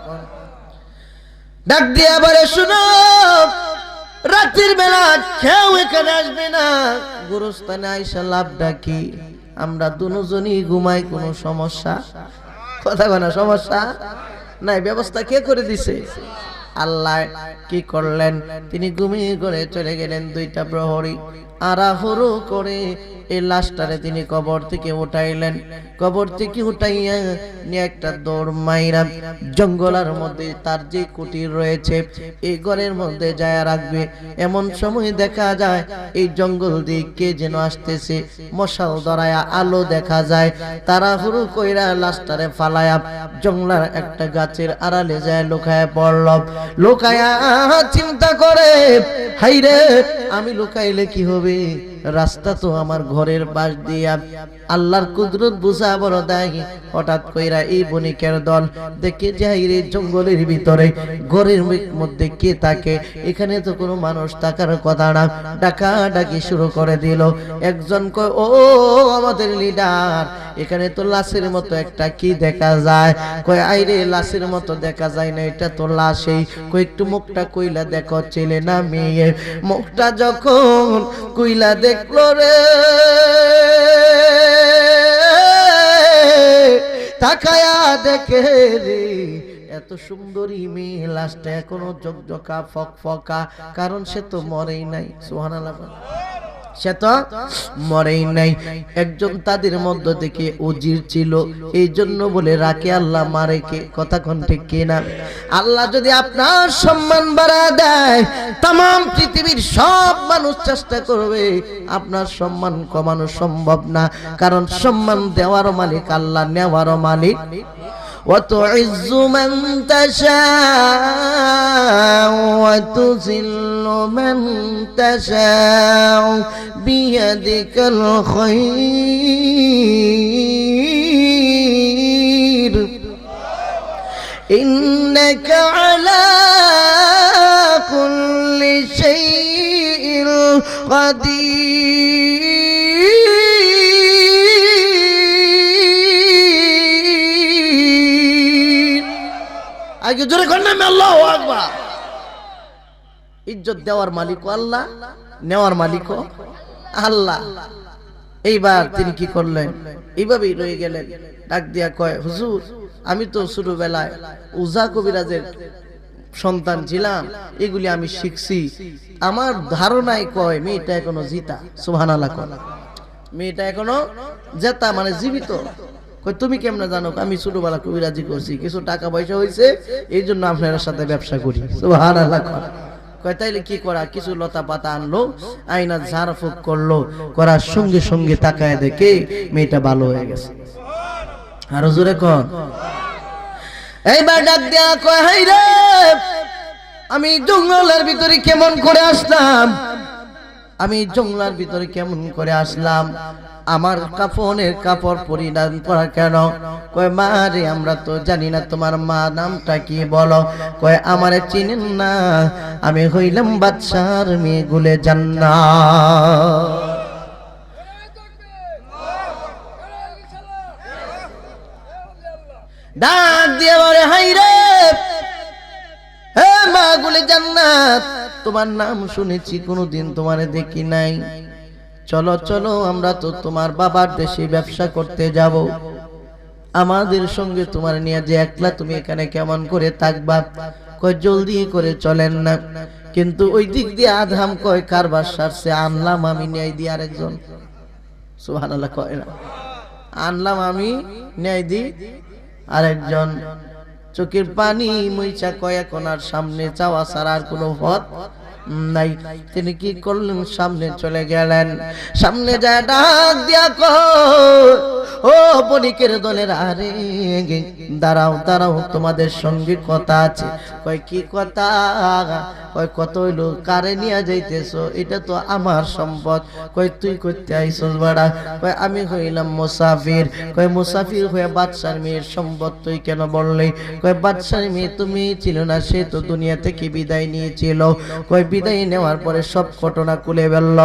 Speaker 1: ডাক দিয়ে আবারে শুনো রাতের বেলা কেউ এখানে আসবে না গোরস্থানে আইসা লাভটা কি আমরা দুজনই ঘুমাই কোনো সমস্যা কথা কয় না সমস্যা নাই ব্যবস্থা কে করে দিছে আল্লাহ কি করলেন তিনি ঘুমিয়ে করে চলে গেলেন দুইটা প্রহরী আরাহুরু করে এই লাশটারে তিনি কবর থেকে উঠাইলেন কবর থেকে উঠাইয়া নিয়ে একটা দৌড় মাইরা জঙ্গলের মধ্যে তার যে কুটির রয়েছে এই ঘরের মধ্যে যায় রাখবে এমন সময় দেখা যায় এই জঙ্গল দিয়ে কে যেন আসতেছে মশাল ধরায়া আলো দেখা যায় তাড়াহুড়ো কইরা লাশটারে ফালায়া জঙ্গলার একটা গাছের আড়ালে যায় লুকায়া পড়ল লুকায়া চিন্তা করে হাইরে আমি লুকাইলে কি হবে রাস্তা তো আমার ঘরের পাশ দিয়া আল্লাহর কুদরত বুঝা বড় দেয় হঠাৎ কইরা এই বণিকের দল দেখে যাই রে জঙ্গলের ভিতরে ঘরের মধ্যে কে থাকে এখানে তো কোনো মানুষ থাকার কথা না ডাকা ডাকি শুরু করে দিল একজন কয় ও আমাদের লিডার এখানে তো লাশের মতো একটা কি দেখা যায় কয় আইরে লাশের মতো দেখা যায় না এটা তো লাশই কয় একটু মুখটা কইলা দেখো ছেলে না মেয়ে মুখটা যখন কইলা দেখলো রে তাকায়া দেখে রে এত সুন্দরী মেয়ে লাশটা এখনো জকজকা ফকফকা কারণ সে তো মরেই নাই সুবহানাল্লাহ সে তো মরেই নাই। একজন তাদের মধ্য থেকে উজির ছিল, এই জন্য বলে রাখে আল্লাহ মারে কে। কথা কোন ঠিক কিনা? আল্লাহ যদি আপনার সম্মান বাড়া দেয়, তাম পৃথিবীর সব মানুষ চেষ্টা করবে, আপনার সম্মান কমানো সম্ভব না। কারণ সম্মান দেওয়ার মালিক আল্লাহ, নেওয়ারও মালিক। وتعز من تشاء وتذل من تشاء بيدك الخير إنك على كل شيء قدير আগে জোরে কর না আল্লাহু আকবার। ইজ্জত দেওয়ার মালিক আল্লাহ, নেওয়ার মালিক আল্লাহ। এইবার তিনি কি করলেন? এইভাবেই রয়ে গেলেন। ডাক দিয়া কয়, হুজুর আমি তো ছোটবেলায় উজা কবিরাজের সন্তান ছিলাম, এগুলি আমি শিখছি। আমার ধারণায় কয় মেয়েটা এখনো জিতা। সুবহানাল্লাহ। মেয়েটা এখনো জেতা মানে জীবিত। তুমি কেমনে জানো? আমি ছোটবেলা কবিরাজি করছি, কিছু টাকা পয়সা হয়েছে, এই জন্য আপনার সাথে ব্যবসা করি। সুবহানাল্লাহ। কয় তাইলে কি করা? কিছু লতা পাতা আনলো, আইনা ঝাড়ফুঁক করলো, করার সঙ্গে সঙ্গে তাকায় দেখে মেয়েটা ভালো হয়ে গেছে। আরো জোরে কর। এইবার ডাক দেয়া কয়, হাই রে, আমি জঙ্গলের ভিতরে কেমন করে আসলাম? আমি জঙ্গলের ভিতরে কেমন করে আসলাম? আমার কাফনের কাপড় পরিধান করা কেন? কয় মা রে, আমরা তো জানি না তোমার মা নামটা কি, বলো। কয় আমারে চিনেন না, আমি হইলাম বাদশার মেয়ে গুলে জান্নাত। ডাক দিয়ে বলে, হাই রে, হে মা গুলে জান্নাত, তোমার নাম শুনেছি, কোনোদিন তোমারে দেখি নাই। চলো চলো, আমরা তো তোমার বাবার দেশে ব্যবসা করতে যাব, আমাদের সঙ্গে তোমার নিয়ে যে একলা তুমি এখানে কেমন করে থাকবা? কয় জলদি করে চলেন না। কিন্তু ওই দিক দিয়ে আধাম কয় কারবার সারছে, আনলাম আমি ন্যায় দিয়ে আরেকজন। সুবহানাল্লাহ কয় না, আনলাম আমি ন্যায় দি আরেকজন। চোখের পানি মুইচা কয় এখন আর সামনে চাওয়া ছাড়া আর কোনো পথ নাই। তিনি কি করলেন? সামনে চলে গেলেন। সামনে যায় ডাক দিয়া কয়, ও বণিকের দলের, আরে দাঁড়াও দাঁড়াও, তোমাদের সঙ্গে কথা আছে। কয় কি কথা? কয় কত হইলো? কারে নিয়ে যাইতেছো? এটা তো আমার সম্পদ। কয় তুই করতে আইছস বাড়া? কয় আমি হইলাম মুসাফির। কয় মুসাফির হয়ে বাদশার মেয়ের সম্পদ তুই কেন বললি? কয় বাদশার মেয়ে তুমি ছিল না, সে তো দুনিয়া থেকে বিদায় নিয়েছিল। কয় বিদায় নেওয়ার পরে সব ঘটনা খুলে বলল,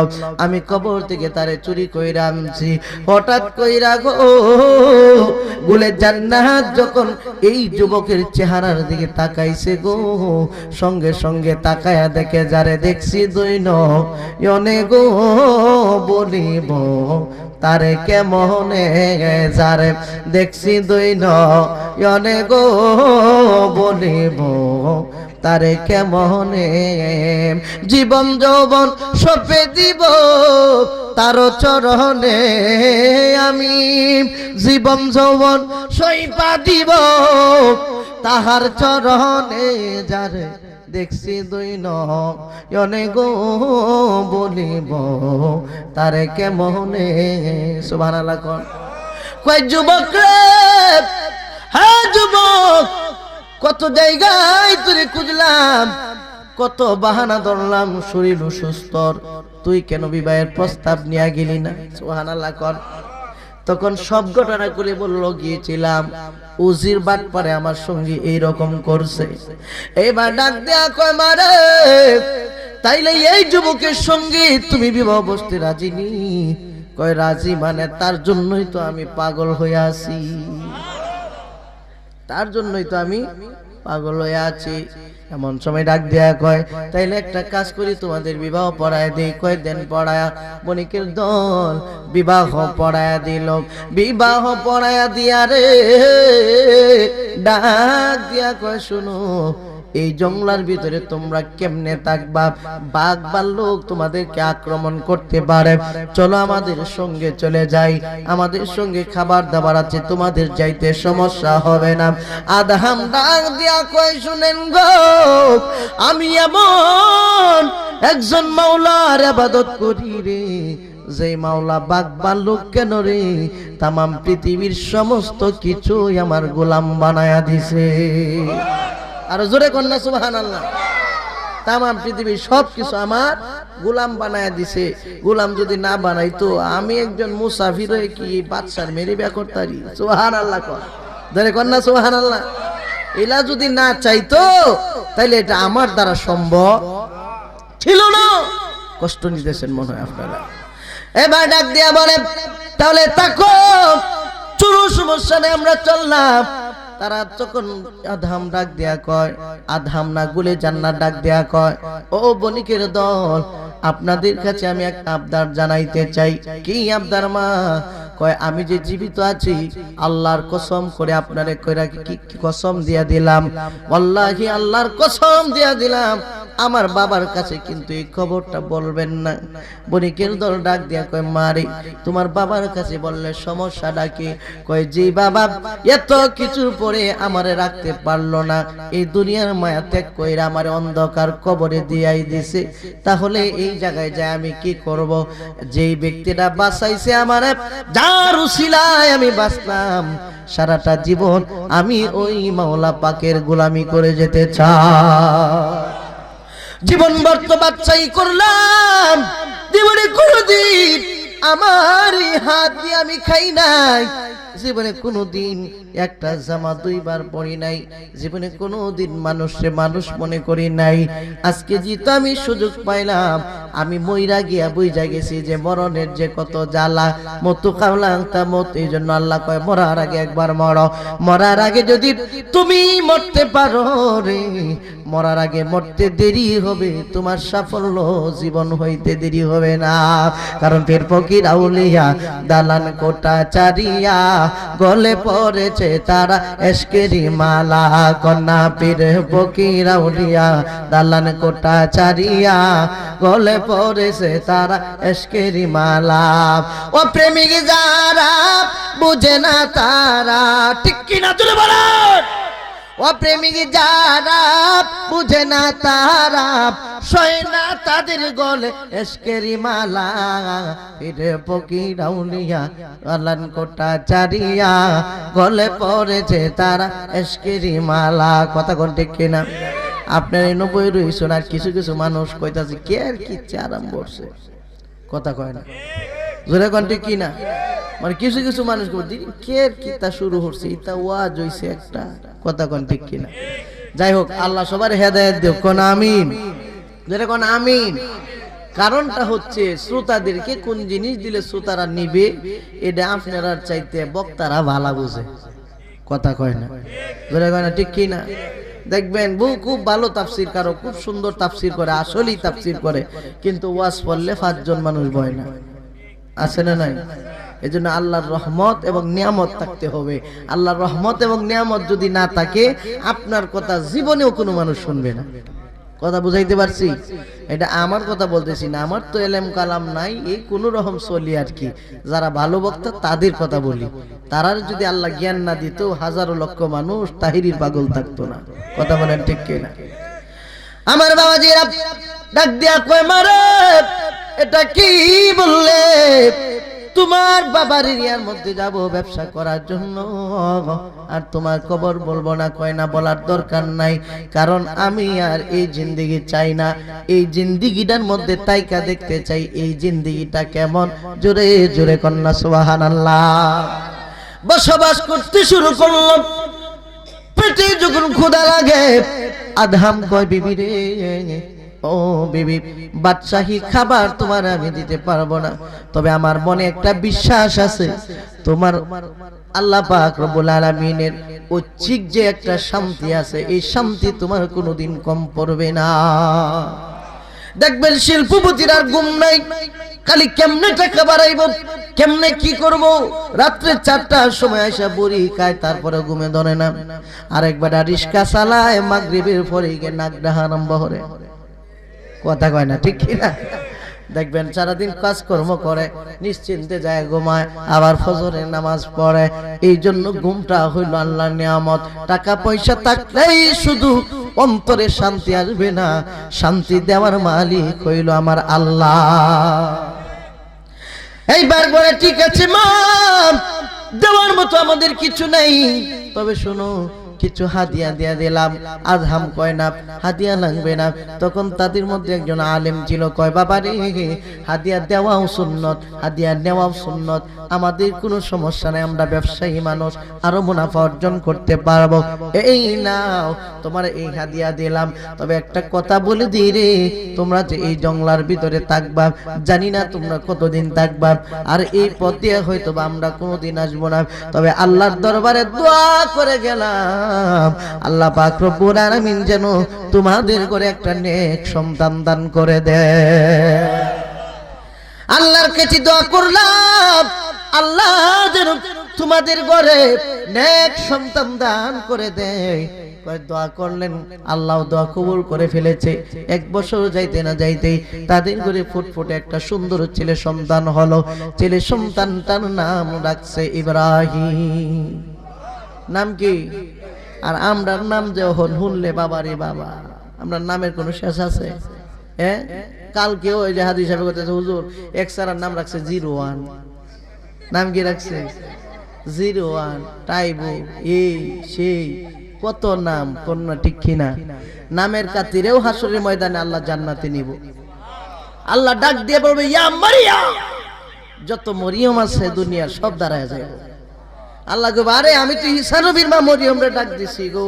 Speaker 1: আমি কবর থেকে তারে চুরি কইরা আনছি। হঠাৎ কইরা গো গুলে জান্নাত যখন এই যুবকের চেহারার দিকে তাকাইছে গো, সঙ্গে সঙ্গে তাকায়া দেখে যারে দেখছি দুই নয়নে গো, বলিব তারে কেমনে? যারে দেখছি দুই নয়নে গো, বলিব তারে কেমনে? জীবন যৌবন সপে দিব তার চরণে, আমি জীবন যৌবন সইপা দিব তাহার চরণে। যারে দেখছি দুই নয়নে গো, বলিব তারে কেমনে? সুবহানাল্লাহ। কয় যুবক রে, হ্যাঁ যুবক, কত জায়গায় তোরে খুঁজলাম, কত বাহানা ধরলাম, শরীর অসুস্থ, তুই কেন বিবাহের প্রস্তাব নিয়ে গেলি না? সুবহানাল্লাহ কর। তখন সব ঘটনা করে বলল, গিয়েছিলাম উজির বাটপারে আমার সঙ্গে এইরকম করছে। এবার ডাক দেয়া কয় মারে, তাইলে এই যুবকের সঙ্গে তুমি বিবাহ বসতে রাজি নি? কয় রাজি মানে তার জন্যই তো আমি পাগল হয়ে আছি, তার জন্যই তো আমি পাগল হয়ে আছি। এমন সময় ডাক দেয়া কয়, তাইলে একটা কাজ করি, তোমাদের বিবাহ পড়ায় দেই। কয় দেন পড়ায়া। বণিকের দল বিবাহ পড়ায়া দিল। বিবাহ পড়ায়া দিয়া রে ডাক দিয়া কয়, শুনো এই জঙ্গলার ভিতরে তোমরা কেমনে থাকবা? বাঘ ভাল্লুক তোমাদেরকে আক্রমণ করতে পারে, চলো আমাদের সঙ্গে চলে যাই, আমাদের সঙ্গে খাবার দাবার আছে, তোমাদের যাইতে সমস্যা হবে না। আদহাম ডাক দিয়া কয়, শুনেন গো, আমি এমন একজন মাওলার ইবাদত করি রে, যে মাওলা বাঘ ভাল্লুক কেন রে, তামাম পৃথিবীর সমস্ত কিছুই আমার গোলাম বানায়া দিছে। আর জোরে কন্যা সুবহানাল্লাহ। তামাম পৃথিবীর সব কিছু আমার গোলাম বানায়া দিছে। গোলাম যদি না বানাইতো আমি একজন মুসাফির হয়ে কি বাদশার মেরে বিয়া করতারি? সুবহানাল্লাহ কর, জোরে কন্যা সুবহানাল্লাহ। এলা যদি না চাইতো তাইলে এটা আমার দ্বারা সম্ভব ছিল না। কষ্ট নিতেছেন মনে হয় আপনারা। এবার ডাক দিয়া বলে, তাহলে তাকো চুরু সমস্যা নেই, আমরা চললাম। তারা তখন আদহাম ডাক দেয়া কয়, আদহাম না গুলে জান্নাত ডাক দেয়া কয়, ও বণিকের দল, আপনাদের কাছে আমি এক আবদার জানাইতে চাই। কি আবদার মা? কয়, আমি যে জীবিত আছি আল্লাহর কসম করে আপনারে কইরা কি কসম দিয়া দিলাম, ওয়াল্লাহি আল্লাহর কসম দিয়া দিলাম, আমার বাবার কাছে কিন্তু এই খবরটা বলবেন না। বণিকের দল ডাক দিয়া কয়, মারি তোমার বাবার কাছে বললে সমস্যাটা কি? কয়, জি বাবা এত কিছুর পরে আমারে রাখতে পারলো না, এই দুনিয়ার মায়া ত্যাগ কইরা আমারে অন্ধকার কবরে দিয়াই দিছে, তাহলে এই জায়গায় যায় আমি কি করব? যেই ব্যক্তিটা বাঁচাইছে আমারে, যার উসিলায় আমি বাঁচলাম, সারাটা জীবন আমি ওই মাওলা পাকের গোলামি করে যেতে চাই। জীবন বর্ত বাচ্চাই করলাম, জীবনে কোনদিন আমার হাত দিয়ে আমি খাই নাই, জীবনে কোনদিন একটা জামা দুইবার পরি নাই, জীবনে কোনদিন মানুষে মানুষ মনে করি নাই। আজকে যেহেতু আমি সুযোগ পাইলাম, আমি মইরা গিয়া বুঝা গেছি যে মরণের যে কত জ্বালা, মতো কামলাং তা মত। এই জন্য আল্লাহ কয়, মরার আগে একবার মরো, মরার আগে যদি তুমি মরতে পারো রে, মরার আগে মরতে দেরি হবে, তোমার সাফল্য জীবন হইতে দেরি হবে না। কারণ পীর ফকির আউলিয়া দালান কোটা চারিয়া গলে পড়েছে তারা এশকেরি মালা, কন্যা পীর ফকির আউলিয়া দালান কোটা চারিয়া গলে পড়েছে তারা এশকেরি মালা। ও প্রেমিক যারা বুঝে না তারা, ঠিক কিনা তুলে বলেন? ও প্রেমিক যারা বুঝে না তারা, সয় না তাদের গলে এশকেরি মালা, পীরে ফকির আউলিয়া দালান কোটা চারিয়া গলে পড়েছে তারা এশকেরি মালা। কথা কোন ঠিক কিনা? আপনার এই 90 রইছেন, আর কিছু কিছু মানুষ কইতাছে কে আর কি আরাম করছে, কথা কয় না, জোরে কোন ঠিক কিনা? মানে কিছু কিছু মানুষ কে কি তা শুরু হচ্ছে, তা ওয়াজ হইছে একটা, কথা কোন ঠিক কিনা? যাই হোক, আল্লাহ সবার হেদায়েত দেব, কোন আমিন, যেটা কোন আমিন। কারণটা হচ্ছে শ্রোতাদেরকে কোন জিনিস দিলে শ্রোতারা নিবে, এটা আপনারা চাইতে বক্তারা ভালো বুঝে, কথা কয় না, যেটা কয় না, ঠিক কিনা? দেখবেন বউ খুব ভালো তাফসির কারো, খুব সুন্দর তাফসির করে, আসলেই তাফসির করে, কিন্তু ওয়াজ পড়লে 5 জন মানুষ বয় না, আছে না নাই? এজন্য আল্লাহর রহমত এবং নিয়ামত থাকতে হবে। আল্লাহর রহমত এবং নিয়ামত যদি না থাকে, আপনার কথা জীবনেও কোনো মানুষ শুনবে না। কথা বুঝাইতে পারছি? এটা আমার কথা বলতেছি না, আমার তো এলেম কালাম নাই, এই কোন রকম চলি আর কি। যারা ভালো বক্তা তাদের কথা বলি, তারার যদি আল্লাহ জ্ঞান না দিত, হাজারো লক্ষ মানুষ তাহিরির পাগল থাকতো না। কথা বলেন ঠিক কিনা? আমার বাবাজিরা ডাক দিয়া কয়, মারে এটা কি বললে? তোমার বাবার এরিয়ার মধ্যে যাব ব্যবসা করার জন্য, আর তোমার খবর বলবো না। কয় না, বলার দরকার নাই, কারণ আমি আর এই জিন্দেগি চাই না, এই জিন্দেগিটার মধ্যে তাইকা দেখতে চাই এই জিন্দেগিটা কেমন। জোরে জোরে কন্যা সুবহানাল্লাহ। বসবাস করতে শুরু করলাম, পেটে যখন ক্ষুধা লাগে, আদহাম কয়, বিবি রে, ও বিবি, বাদশাহী খাবার তোমার আমি দিতে পারবো না, তবে আমার মনে একটা বিশ্বাস আছে, তোমার আল্লাহ পাক রব্বুল আলামিনের ঐচ্ছিক যে একটা শান্তি আছে, এই শান্তি তোমার কোনোদিন কম পড়বে না। দেখবেন শিল্পপতির আর ঘুম নাই, খালি কেমনে টাকা বাড়াইব, কেমনে কি করব? রাত্রে 4টার সময় আইসা বুড়ি খায়, তারপরে ঘুমে ধরে না। আরেকবার রিস্কা চালায়, মাগরিবের পরে গিয়ে নাক ডাহা আরম্ভ করে। কথা কয় না, ঠিক কি না? দেখবেন সারাদিন কাজকর্ম করে, নিশ্চিন্তে যায় ঘুমায়, আবার ফজরের নামাজ পড়ে। এই জন্য ঘুমটা হইল আল্লাহর নিয়ামত। টাকা পয়সা থাকলেই শুধু অন্তরে শান্তি আসবে না, শান্তি দেওয়ার মালিক হইল আমার আল্লাহ। এইবার বলে ঠিক আছে মা, দেওয়ার মতো আমাদের কিছু নাই, তবে শোনো কিছু হাদিয়া দিয়া দিলাম। আজহাম কয় না হাদিয়া লাগবে না। তখন তাদের মধ্যে একজন আলেম ছিল, কয় বাবা রে, হাদিয়া দেওয়াও সুন্নত, হাদিয়া নেওয়াও সুন্নত, আমাদের কোনো সমস্যা নাই, আমরা ব্যবসায়ী মানুষ, আরো মুনাফা অর্জন করতে পারবো। এই নাও তোমার এই হাদিয়া দিলাম, তবে একটা কথা বলে দিই রে, তোমরা যে এই জঙ্গলার ভিতরে থাকবা, জানি না তোমরা কতদিন থাকবা, আর এই পথ দিয়ে হয়তো আমরা কোনোদিন আসবো না, তবে আল্লাহর দরবারে দোয়া করে গেলাম আল্লাহ পাক রব্বুল আলামিন যেন তোমাদের করে একটা নেক সন্তান দান করে দেয়। আল্লাহর কাছে দোয়া করলাম, আল্লাহ যেন তোমাদের ঘরে নেক সন্তান দান করে দেয়। দোয়া করলেন, আল্লাহ দোয়া কবুল করে ফেলেছে। 1 বছর যাইতে না যাইতেই তাদের ঘরে ফুটফুটে একটা সুন্দর ছেলে সন্তান হলো। ছেলে সন্তানটার নাম রাখছে ইব্রাহিম। নাম কি? আর আমরার নাম যে শুনলে বাবা রে বাবা, আমরা নামের কোনো শেষ আছে? হ্যাঁ, কালকে ওই যে হাদিস সাহেব বলতেছে, হুজুর এক সারার নাম রাখছে 01। নাম কি রাখছে? 01, টাইবু, এই সেই কত নাম, কোন না, ঠিক কিনা? নামের খাতিরেও হাসরের ময়দানে আল্লাহ জান্নাতে নিব। আল্লাহ ডাক দিয়ে বলবে, ইয়া মারিয়াম, যত মরিয়ম আছে দুনিয়ার সব দাঁড়ায় যায়। আল্লাহ গো, আরে আমি তো ঈসা নবীর মা মরিয়মরে ডাক দিছি গো।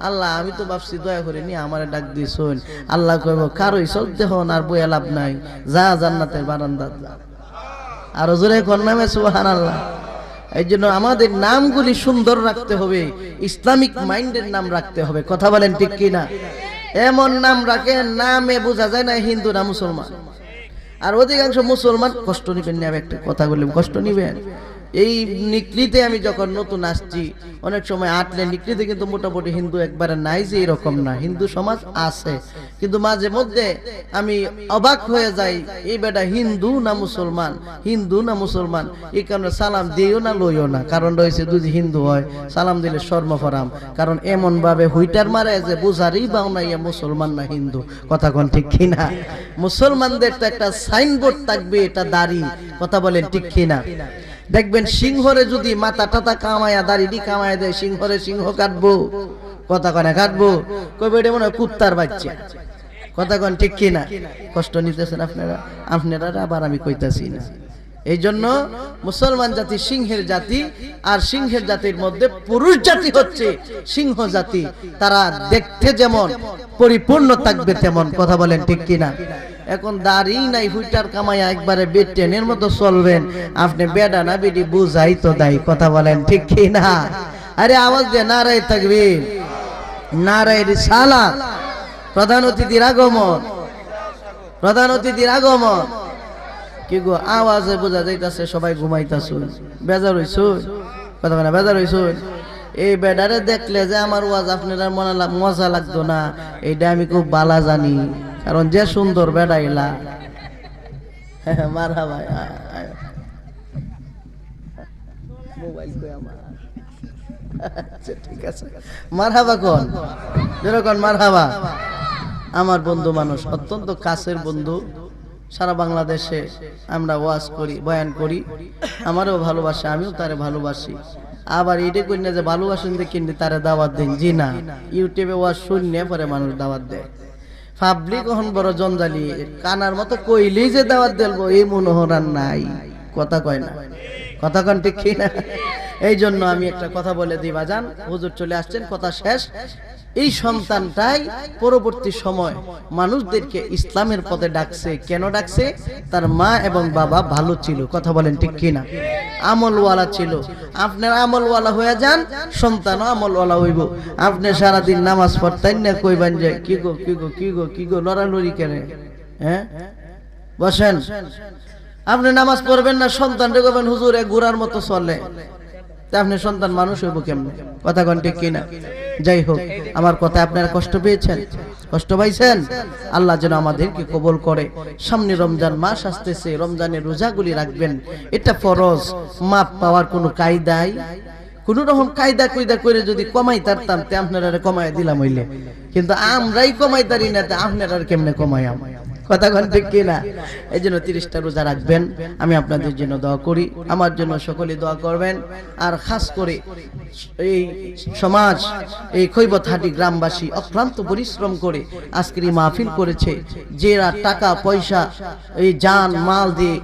Speaker 1: আল্লাহ আমি তো ভাবছি দয়া করে নি আমারে ডাক দিছুন। আল্লাহ কইব, কারোই চলতে হন আর বইয়া লাভ নাই, যা জান্নাতের বারান্দা যা। আর জোরে কোন নামে সুবহানাল্লাহ। এই জন্য আমাদের নামগুলি সুন্দর রাখতে হবে, ইসলামিক মাইন্ডের নাম রাখতে হবে। কথা বলেন ঠিক কি না? এমন নাম রাখেন নামে বোঝা যায় না হিন্দু না মুসলমান। আর অধিকাংশ মুসলমান, কষ্ট নিবেন না, আমি একটা কথা বললাম, কষ্ট নিবেন। এই নিকলিতে আমি যখন নতুন আসছি, অনেক সময় আটলে নিকলিতে কিন্তু মোটামুটি হিন্দু একবারে নাই যে এরকম না, হিন্দু সমাজ আছে, কিন্তু মাঝে মধ্যে আমি অবাক হয়ে যাই, এই বেটা হিন্দু না মুসলমান, হিন্দু না মুসলমান। এই কারণে সালাম দিও না লইও না, কারণ রয়েছে যদি হিন্দু হয় সালাম দিলে শর্ম ফরাম, কারণ এমন ভাবে হুইটার মারে যে বুঝারই বাও না ইয়া মুসলমান না হিন্দু। কথা কোন ঠিক কিনা? মুসলমানদের তো একটা সাইনবোর্ড থাকবে, এটা দাড়ি। কথা বলেন ঠিক কিনা? দেখবেন সিংহরে যদি মাথা টাতা কামায়া দাড়ি কামায়া দেয়, সিংহরে সিংহ কাটবো। কথা কনে কাটবো, কইবে এটা মনে হয় কুত্তার বাচ্চা। কথা কন ঠিক কিনা? কষ্ট নিতেছেন আপনারা, আপনারা আবার আমি কইতাছি না। এই জন্য মুসলমান জাতি সিংহের জাতি, আর সিংহের জাতির মধ্যে পুরুষ জাতি হচ্ছে সিংহ জাতি। তারা দেখতে যেমন পরিপূর্ণ থাকবে তেমন। কথা বলেন ঠিক কিনা? এখন দাড়ি নাই, হুইটার কামাইয়া একবারে বেটেনের মতো চলবেন, আপনি বেডা না বেডি বুঝাই তো দাই। কথা বলেন ঠিক কিনা? আরে আওয়াজ দিয়ে নারায়ে তাকবীর, নারায়ে রিসালাত। প্রধান অতিথির আগমন, প্রধান অতিথির আগমন। কি গো, আওয়াজে বোঝা যাইতাছে সবাই ঘুমাইতাছুন, বেজার হইছুন। কথা বলে বেজার হইছুন। এই বেডারে দেখলে যে আমার ওয়াজ আপনারা মজা লাগতো না, এইটা আমি খুব বালা জানি, কারণ যে সুন্দর বেড়াইলা। মারহাবা, মোবাইল কই আমার? আচ্ছা ঠিক আছে, মারহাবা কোন, যেরকম মারহাবা। আমার বন্ধু মানুষ, অত্যন্ত কাছের বন্ধু, সারা বাংলাদেশে আমরা ওয়াজ করি, বয়ান করি, আমারও ভালোবাসে, আমিও তারে ভালোবাসি। আবার এটা করি না যে ভালোবাসেন দেখি তারে দাওয়াত দেন, জি না। ইউটিউবে ওয়াজ শুনলে পরে মানুষ দাওয়াত দেয়। পাবলিক এখন বড় জঞ্জালি, কানার মতো কইলেই যে দাওয়াত দেবো এই মনোহরান নাই। কথা কয় না, কথা কন ঠিক কি না? এই জন্য আমি একটা কথা বলে দিই বাজান, হুজুর চলে আসছেন, কথা শেষ। এই সন্তানটাই পরবর্তী সময় মানুষদেরকে ইসলামের পথে ডাকছে। কেন ডাকছে? তার মা এবং বাবা ভালো ছিল। কথা বলেন ঠিক কিনা? আমলওয়ালা ছিল। আপনার আমলওয়ালা হয়ে যান, সন্তানও আমলওয়ালা হইব। আপনি সারাদিন নামাজ পড়তেন না, কইবেন যে কি গো কি গো কি গো কি গো লড়ালড়ি কেন? হ্যাঁ, বসেন। আপনি নামাজ পড়বেন না, সন্তান রেখবেন হুজুর এক ঘোড়ার মতো চলে, তা আপনি সন্তান মানুষ হইব কেমনে? কথা কোন ঠিক কিনা? যাই হোক, আমার কথা আপনারা কষ্ট পেয়েছেন, কষ্ট পাইছেন? আল্লাহ যেন আমাদেরকে কবুল করে। সামনে রমজান মাস আসতেছে, রমজানের রোজাগুলি রাখবেন, এটা ফরজ। মাপ পাওয়ার কোনো কায়দাই, কোন রকম কায়দা কইদা করে যদি কমাই তারতাম তে আপনারা কমাই দিলাম হইলে, কিন্তু আমরাই কমাই তারি না, তে আপনারা কেমনে কমাই? কথা কোন ঠিক কিনা? এই জন্য 30টা রোজা রাখবেন। আমি আপনাদের জন্য দোয়া করি, আমার জন্য সকলে দোয়া করবেন। আর খাস করে এই সমাজ, এই খৈবতহাটি গ্রামবাসী অক্লান্ত পরিশ্রম করে আজকের এই মাহফিল করেছে, যারা টাকা পয়সা এই জান মাল দিয়ে